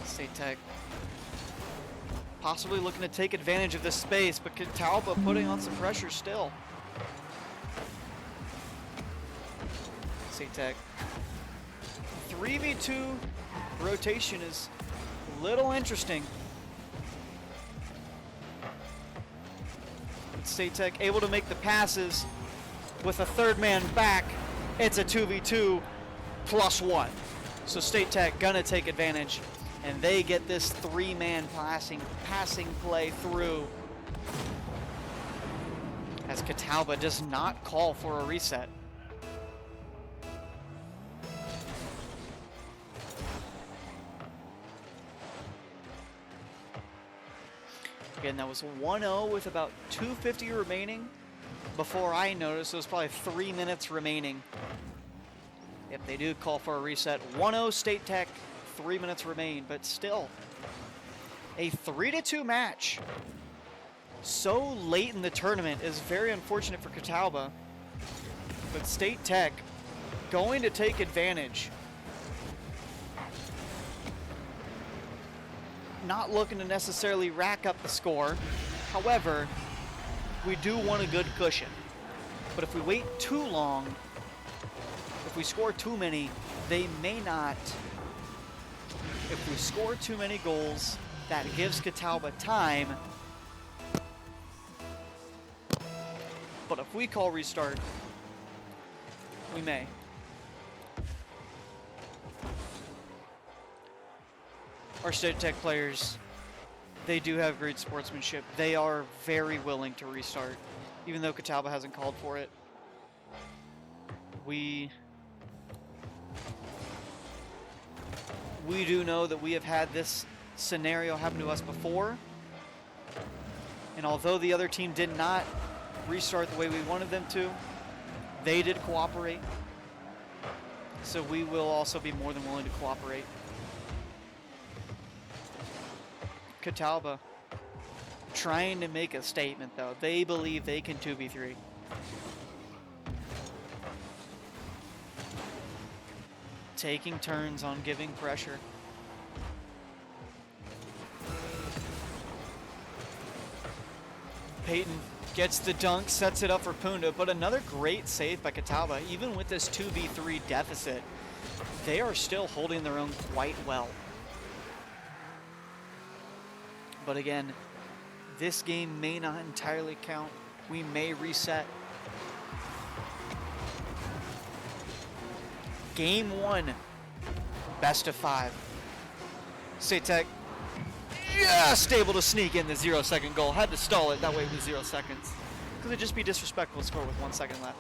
State Tech possibly looking to take advantage of this space, but Catalba putting on some pressure still. State Tech 3v2 rotation is a little interesting. State Tech able to make the passes with a third man back. It's a 2v2 +1. So State Tech gonna take advantage, and they get this 3-man passing play through as Catalba does not call for a reset. Again, that was 1-0 with about 2:50 remaining. Before I noticed, it was probably 3 minutes remaining. If they do call for a reset, 1-0 State Tech, 3 minutes remain, but still a 3-2 match. So late in the tournament is very unfortunate for Catalba, but State Tech going to take advantage. Not looking to necessarily rack up the score. However, we do want a good cushion. But if we wait too long, if we score too many, they may not. If we score too many goals, that gives Catalba time. But if we call restart, we may. Our State Tech players, they do have great sportsmanship. They are very willing to restart, even though Catalba hasn't called for it. We we do know that we have had this scenario happen to us before. And although the other team did not restart the way we wanted them to, they did cooperate. So we will also be more than willing to cooperate. Catalba trying to make a statement, though. They believe they can 2v3. Taking turns on giving pressure. Peyton gets the dunk, sets it up for Punda, but another great save by Catalba. Even with this 2v3 deficit, they are still holding their own quite well. But again, this game may not entirely count. We may reset. Game 1, best of 5. State Tech just able to sneak in the 0-second goal. Had to stall it, that way it was 0 seconds. Because it'd just be disrespectful to score with 1 second left.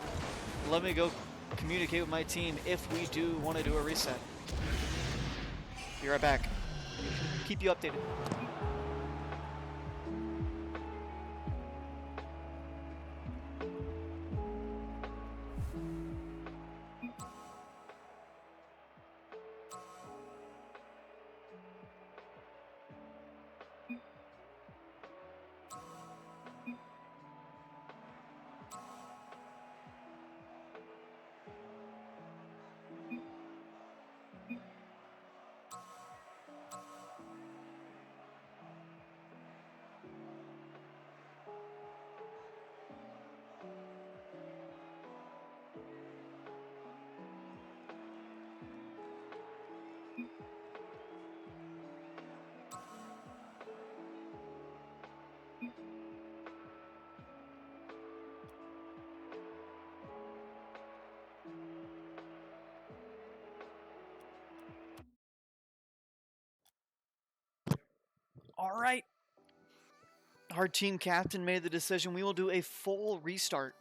Let me go communicate with my team if we do want to do a reset. Be right back. Keep you updated. All right. Our team captain made the decision. We will do a full restart.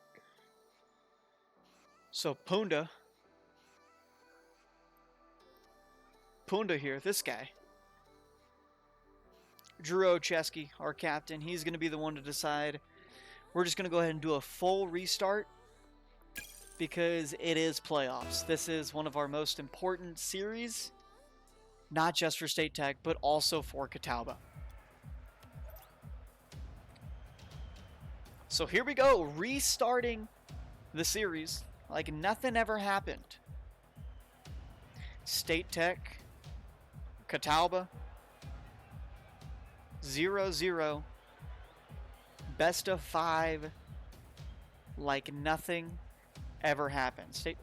So Punda here, this guy. Drew Ocheski, our captain, he's going to be the one to decide. We're just going to go ahead and do a full restart because it is playoffs. This is one of our most important series, not just for State Tech, but also for Catalba. So here we go, restarting the series like nothing ever happened. State Tech, Catalba, 0-0, best of 5, like nothing ever happened.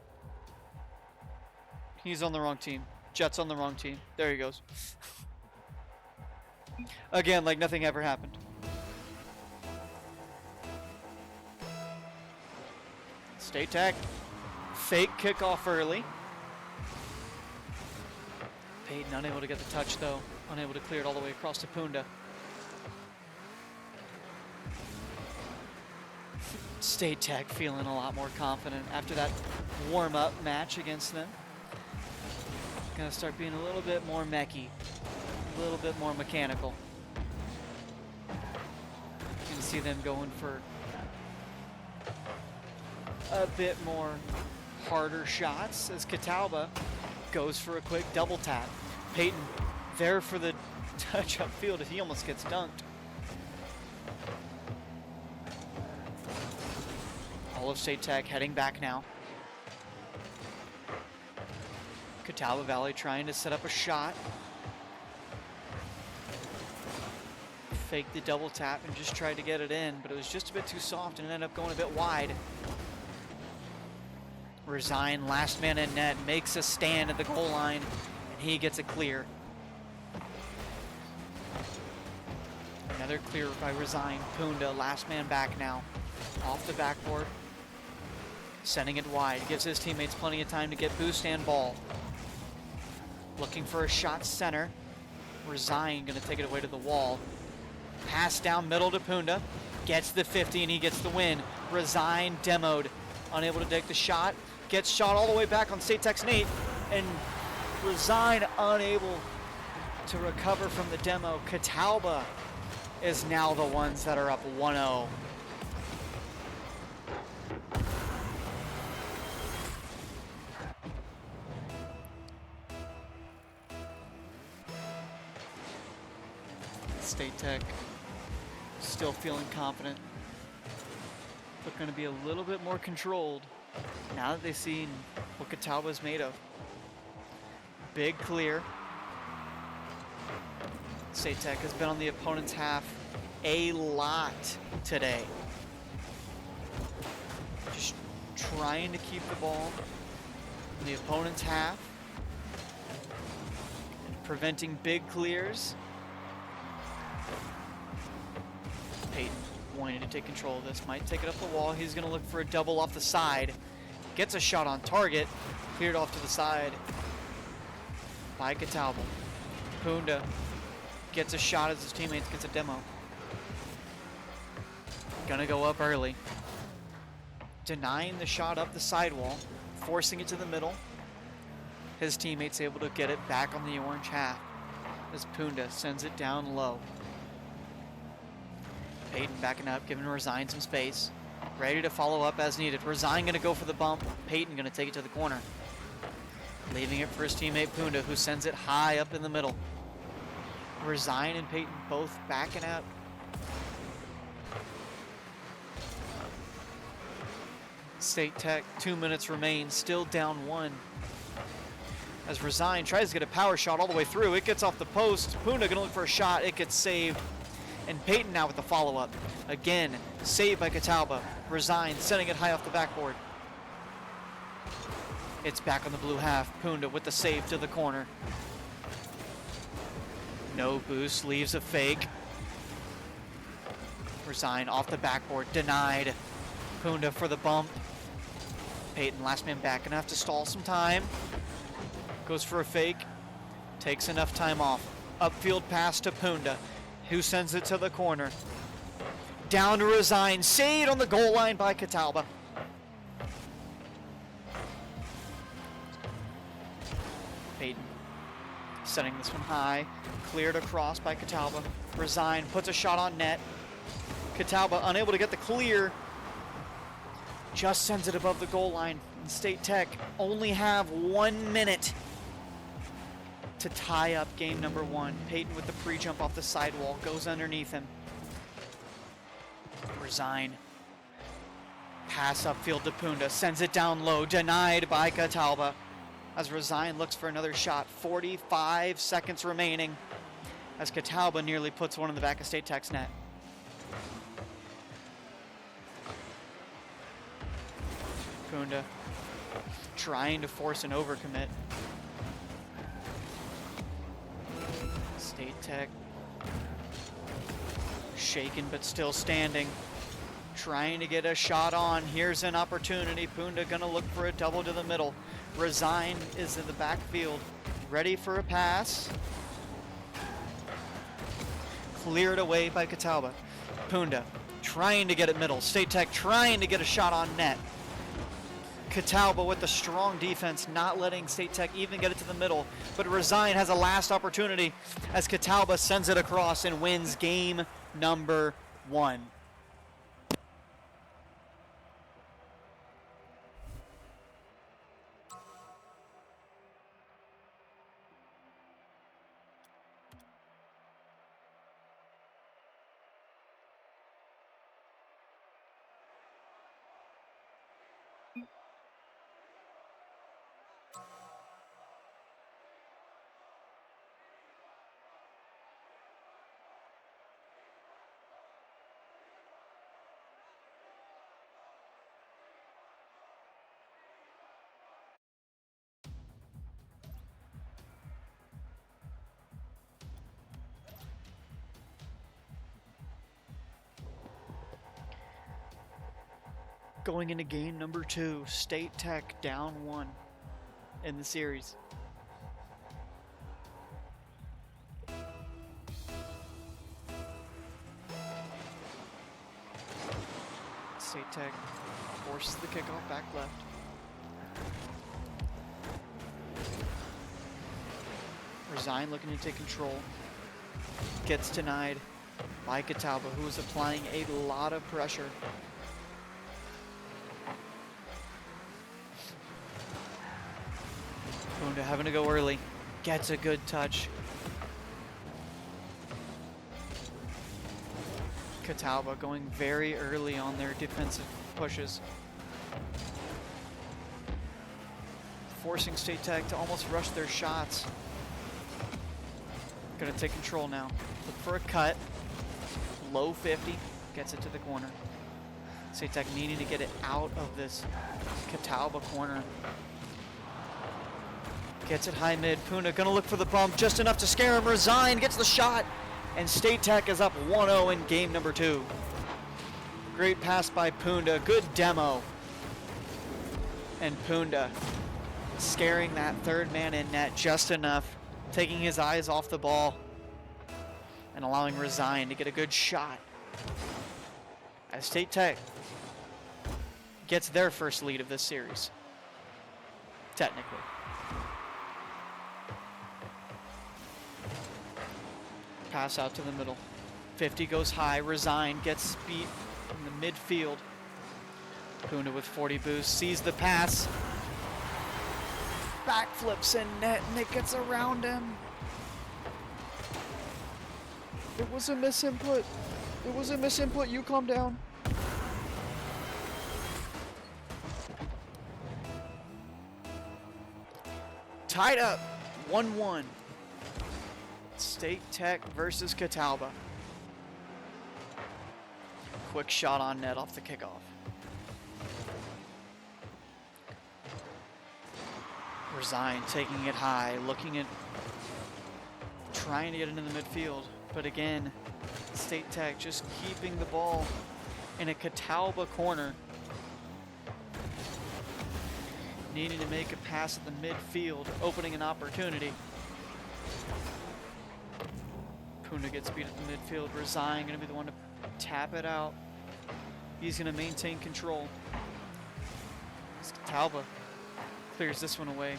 He's on the wrong team. Jet's on the wrong team. There he goes. Again, like nothing ever happened. State Tech, fake kickoff early. Peyton unable to get the touch though, unable to clear it all the way across to Punda. State Tech feeling a lot more confident after that warm-up match against them. Gonna start being a little bit more mechie, a little bit more mechanical. You can see them going for a bit more harder shots as Catalba goes for a quick double tap. Peyton there for the touch upfield if he almost gets dunked. All of State Tech heading back now. Catalba Valley trying to set up a shot. Faked the double tap and just tried to get it in, but it was just a bit too soft and ended up going a bit wide. Resign, last man in net, makes a stand at the goal line, and he gets a clear. Another clear by Resign. Punda, last man back now. Off the backboard. Sending it wide. Gives his teammates plenty of time to get boost and ball. Looking for a shot center. Resign going to take it away to the wall. Pass down middle to Punda. Gets the 50 and he gets the win. Resign demoed. Unable to take the shot. Gets shot all the way back on State Tech's Nate. And Resign unable to recover from the demo. Catalba is now the ones that are up 1-0. State Tech still feeling confident, but going to be a little bit more controlled now that they've seen what Catalba is made of. Big clear. State Tech has been on the opponent's half a lot today. Just trying to keep the ball in the opponent's half, preventing big clears. Peyton wanting to take control of this, might take it up the wall. He's going to look for a double off the side. Gets a shot on target, cleared off to the side by Catalba. Punda gets a shot as his teammates gets a demo. Gonna go up early. Denying the shot up the sidewall, forcing it to the middle. His teammates able to get it back on the orange half as Punda sends it down low. Peyton backing up, giving Resign some space. Ready to follow up as needed. Resign gonna go for the bump. Peyton gonna take it to the corner. Leaving it for his teammate Punda, who sends it high up in the middle. Resign and Peyton both backing up. State Tech, 2 minutes remain, still down 1. As Resign tries to get a power shot all the way through, it gets off the post. Punda gonna look for a shot, it gets saved. And Peyton now with the follow-up. Again, saved by Catalba. Resign, sending it high off the backboard. It's back on the blue half. Punda with the save to the corner. No boost, leaves a fake. Resign off the backboard, denied. Punda for the bump. Peyton, last man back, gonna have to stall some time. Goes for a fake. Takes enough time off. Upfield pass to Punda, who sends it to the corner. Down to Resign, saved on the goal line by Catalba. Peyton setting this one high, cleared across by Catalba. Resign puts a shot on net. Catalba unable to get the clear, just sends it above the goal line. And State Tech only have 1 minute to tie up game number 1. Peyton with the pre-jump off the sidewall, goes underneath him. Resign. Pass upfield to Punda, sends it down low, denied by Catalba. As Resign looks for another shot, 45 seconds remaining. As Catalba nearly puts one in the back of State Tech's net. Punda trying to force an overcommit. State Tech shaken but still standing. Trying to get a shot on. Here's an opportunity. Punda gonna look for a double to the middle. Resign is in the backfield. Ready for a pass. Cleared away by Catalba. Punda trying to get it middle. State Tech trying to get a shot on net. Catalba with the strong defense, not letting State Tech even get it to the middle. But Resign has a last opportunity as Catalba sends it across and wins game number 1. Going into game number 2, State Tech down 1 in the series. State Tech forces the kickoff back left. Resign looking to take control. Gets denied by Catalba, who is applying a lot of pressure. Punda having to go early. Gets a good touch. Catalba going very early on their defensive pushes. Forcing State Tech to almost rush their shots. Gonna take control now. Look for a cut. Low 50. Gets it to the corner. State Tech needing to get it out of this Catalba corner. Gets it high mid. Puna gonna look for the bump. Just enough to scare him. Resign gets the shot. And State Tech is up 1-0 in game number 2. Great pass by Punda. Good demo. And Punda scaring that third man in net just enough, taking his eyes off the ball and allowing Resign to get a good shot. As State Tech gets their first lead of this series, technically. Pass out to the middle. 50 goes high. Resign gets speed in the midfield. Puna with 40 boost. Sees the pass. Backflips in net. And it gets around him. It was a misinput. It was a misinput. You calm down. Tied up. 1-1. State Tech versus Catalba. Quick shot on net off the kickoff. Resign taking it high, looking at trying to get into the midfield. But again, State Tech just keeping the ball in a Catalba corner. Needing to make a pass at the midfield, opening an opportunity. Puna gets beat at the midfield. Resign going to be the one to tap it out. He's going to maintain control. Catalba clears this one away.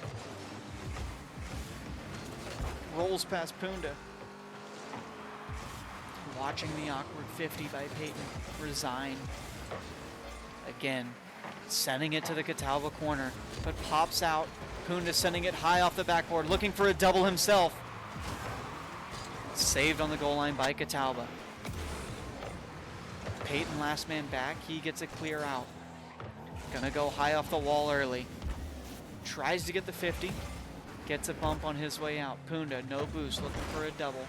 Rolls past Punda. Watching the awkward 50 by Peyton. Resign. Again, sending it to the Catalba corner, but pops out. Punda sending it high off the backboard, looking for a double himself. Saved on the goal line by Catalba. Peyton last man back. He gets a clear out. Gonna go high off the wall early. Tries to get the 50. Gets a bump on his way out. Punda, no boost, looking for a double.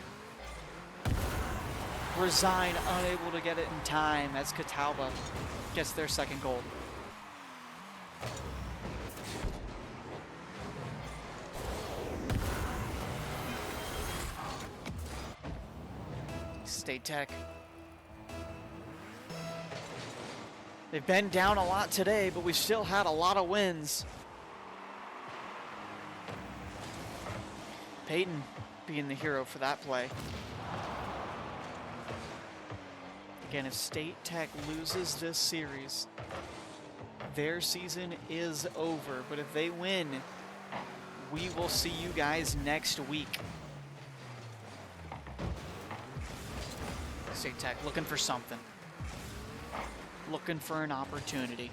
Resign, unable to get it in time as Catalba gets their second goal. State Tech. They've been down a lot today, but we've still had a lot of wins. Peyton being the hero for that play. Again, if State Tech loses this series, their season is over. But if they win, we will see you guys next week. State Tech looking for something. Looking for an opportunity.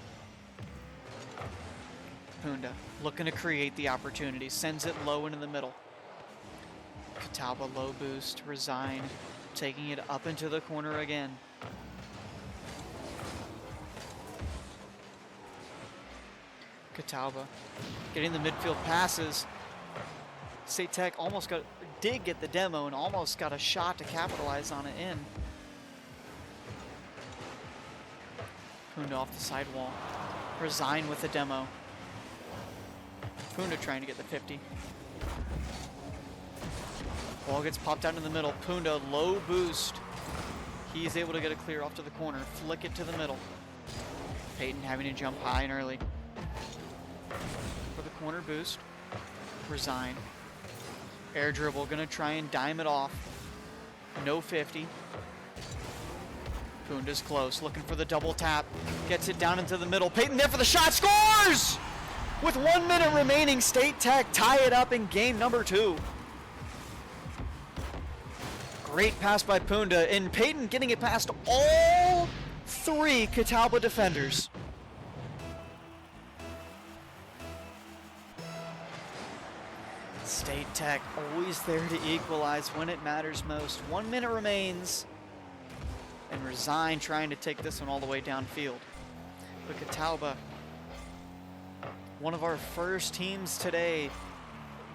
Punda looking to create the opportunity. Sends it low into the middle. Catalba low boost. Resign. Taking it up into the corner again. Catalba getting the midfield passes. State Tech did get the demo and almost got a shot to capitalize on it in. Punda off the sidewall. Resign with the demo. Punda trying to get the 50. Ball gets popped out in the middle. Punda low boost. He's able to get a clear off to the corner. Flick it to the middle. Peyton having to jump high and early. For the corner boost. Resign. Air dribble. Gonna try and dime it off. No 50. Punda's close, looking for the double tap. Gets it down into the middle. Peyton there for the shot, scores! With 1 minute remaining, State Tech tie it up in game number 2. Great pass by Punda, and Peyton getting it past all 3 Catawba defenders. State Tech always there to equalize when it matters most. 1 minute remains, and Resign trying to take this one all the way downfield. But Catawba, one of our first teams today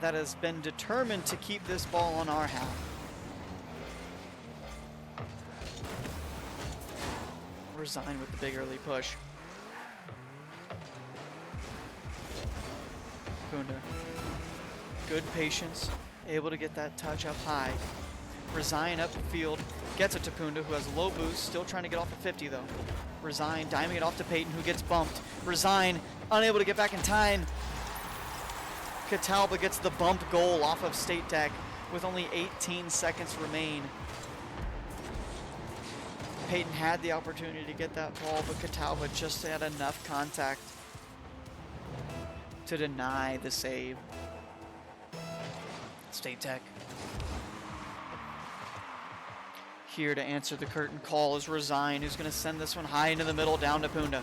that has been determined to keep this ball on our half. Resign with the big early push. Punda. Good patience, able to get that touch up high. Resign up the field, gets it to Punda, who has low boost, still trying to get off the 50 though. Resign diming it off to Peyton, who gets bumped. Resign unable to get back in time. Catawba gets the bump goal off of State Tech with only 18 seconds remain. Peyton had the opportunity to get that ball, but Catawba just had enough contact to deny the save. State Tech here to answer the curtain call is Resign, who's going to send this one high into the middle down to Punda.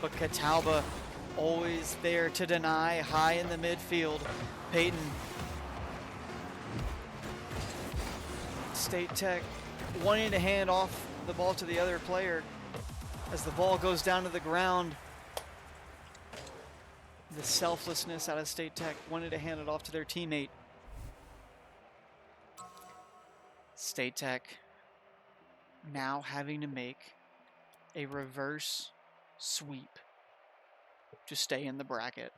But Catawba always there to deny high in the midfield. Peyton. State Tech wanting to hand off the ball to the other player as the ball goes down to the ground. The selflessness out of State Tech, wanted to hand it off to their teammate. State Tech now having to make a reverse sweep to stay in the bracket.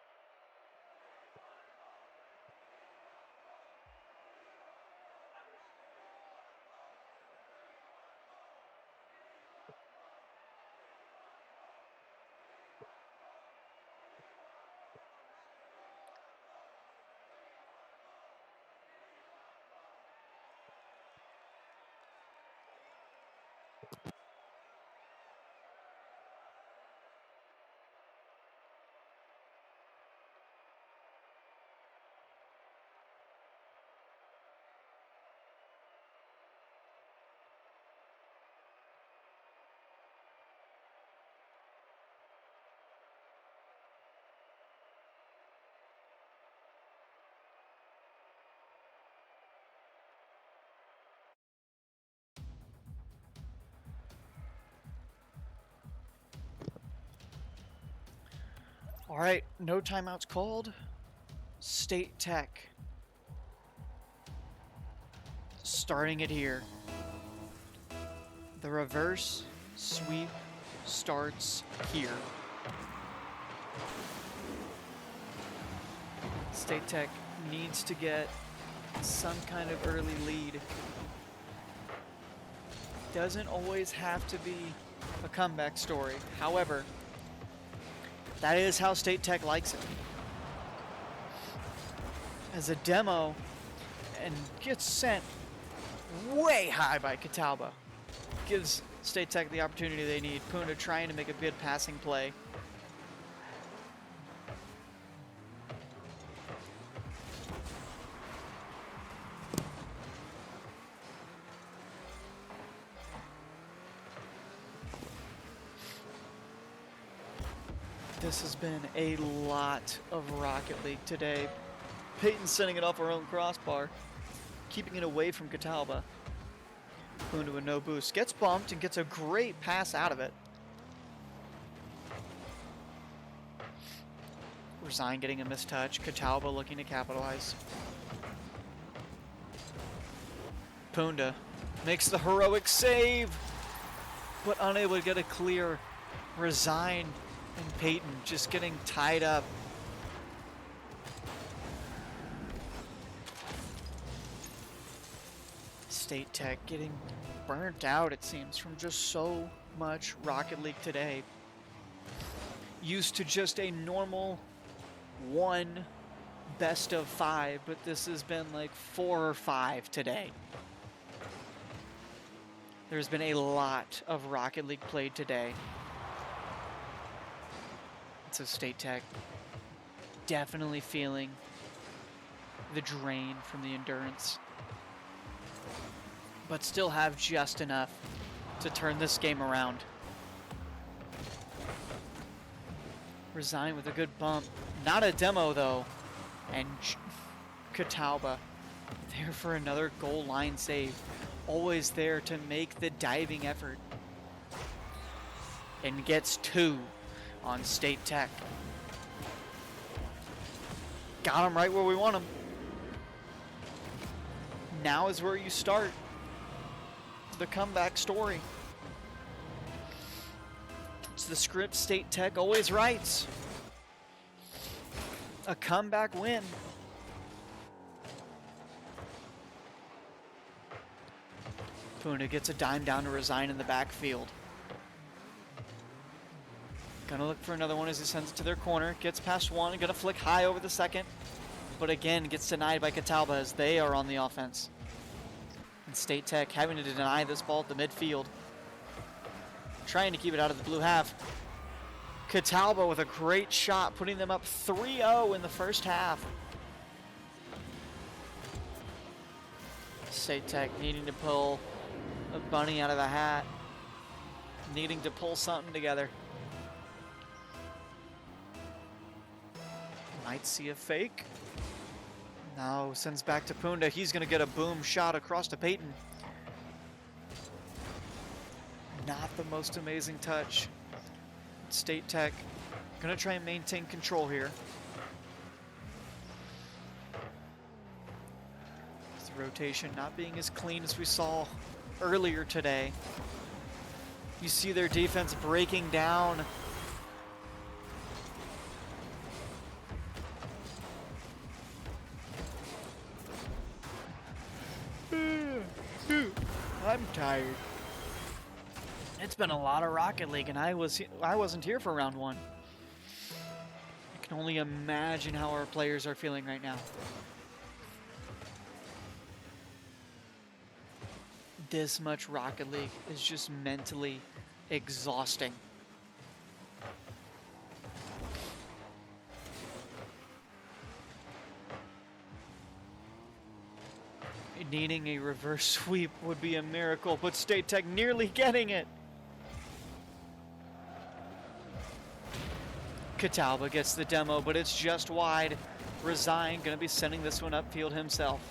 All right, no timeouts called. State Tech starting it here. The reverse sweep starts here. State Tech needs to get some kind of early lead. Doesn't always have to be a comeback story. However, that is how State Tech likes it. As a demo, and gets sent way high by Catawba. Gives State Tech the opportunity they need. Punda trying to make a good passing play. This has been a lot of Rocket League today. Peyton sending it off our own crossbar, keeping it away from Catawba. Punda with no boost. Gets bumped and gets a great pass out of it. Resign getting a mistouch. Catawba looking to capitalize. Punda makes the heroic save, but unable to get a clear. Resign and Peyton just getting tied up. State Tech getting burnt out, it seems, from just so much Rocket League today. Used to just a normal 1 best of 5, but this has been like 4 or 5 today. There's been a lot of Rocket League played today. So State Tech definitely feeling the drain from the endurance. but still have just enough to turn this game around. Resign with a good bump. Not a demo, though. And Catalba there for another goal line save. Always there to make the diving effort. And gets 2 on State Tech. Got him right where we want him. Now is where you start the comeback story. It's the script State Tech always writes. A comeback win. Puna gets a dime down to Resign in the backfield. Gonna look for another one as he sends it to their corner. Gets past one, gonna flick high over the second. But again, gets denied by Catalba as they are on the offense. And State Tech having to deny this ball at the midfield. Trying to keep it out of the blue half. Catalba with a great shot, putting them up 3-0 in the first half. State Tech needing to pull a bunny out of the hat. Needing to pull something together. Might see a fake. No, sends back to Punda. He's going to get a boom shot across to Peyton. Not the most amazing touch. State Tech going to try and maintain control here. The rotation not being as clean as we saw earlier today. You see their defense breaking down. I'm tired. It's been a lot of Rocket League, and I wasn't here for round 1. I can only imagine how our players are feeling right now. This much Rocket League is just mentally exhausting. Needing a reverse sweep would be a miracle, but State Tech nearly getting it. Catalba gets the demo, but it's just wide. Resign gonna be sending this one upfield himself.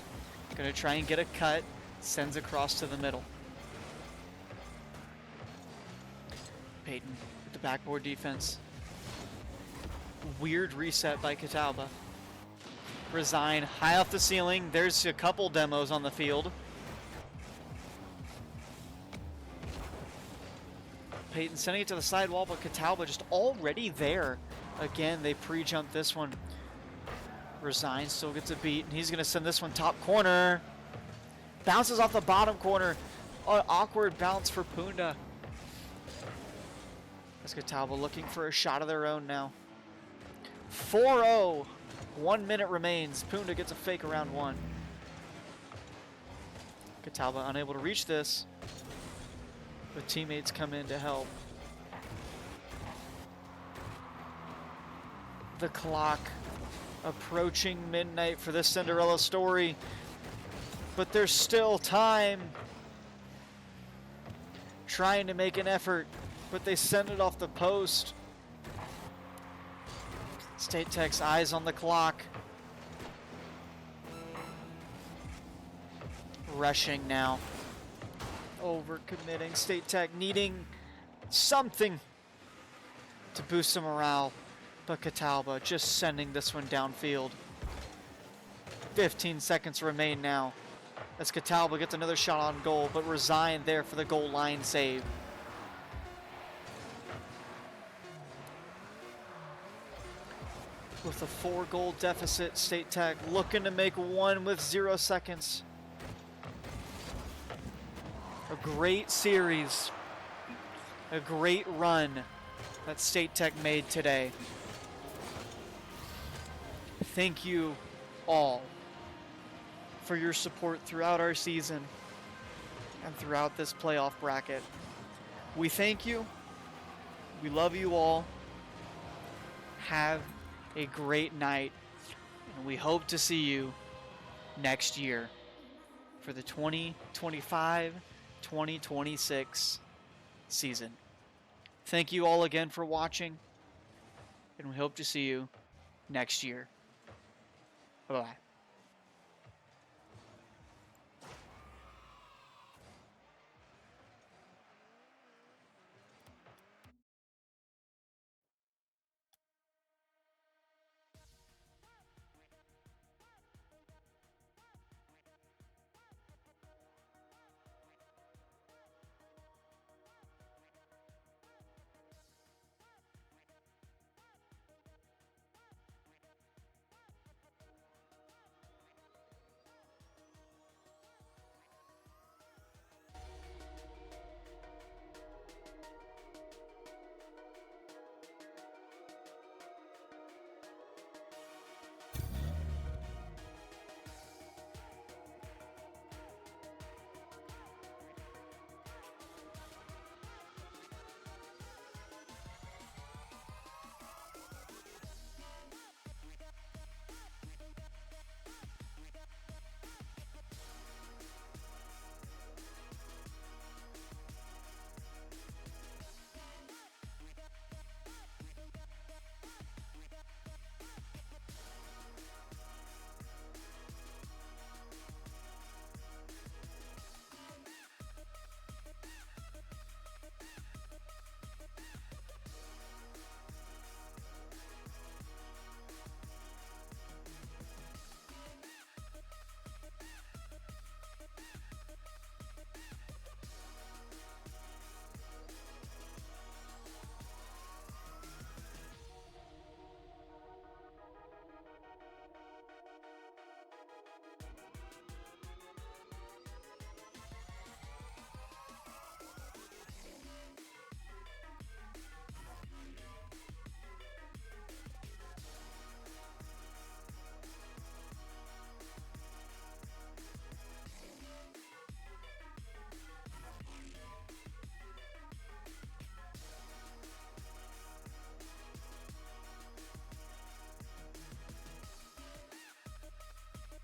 Gonna try and get a cut, sends across to the middle. Peyton with the backboard defense. Weird reset by Catalba. Resign high off the ceiling. There's a couple demos on the field. Peyton sending it to the sidewall, but Catalba just already there. Again, they pre-jump this one. Resign still gets a beat, and he's going to send this one top corner. Bounces off the bottom corner. An awkward bounce for Punda. As Catalba looking for a shot of their own now. 4-0. 1 minute remains. Punda gets a fake around 1. Catalba unable to reach this, but teammates come in to help. The clock approaching midnight for this Cinderella story, but there's still time. Trying to make an effort, but they send it off the post. State Tech's eyes on the clock. Rushing now. Overcommitting. State Tech needing something to boost some morale. But Catalba just sending this one downfield. 15 seconds remain now. As Catalba gets another shot on goal, but Resign there for the goal line save. With a 4-goal deficit, State Tech looking to make one with 0 seconds. A great series, a great run that State Tech made today. Thank you all for your support throughout our season and throughout this playoff bracket. We thank you. We love you all. Have a great night, and we hope to see you next year. for the 2025-2026 season. Thank you all again for watching, and we hope to see you next year. Bye-bye.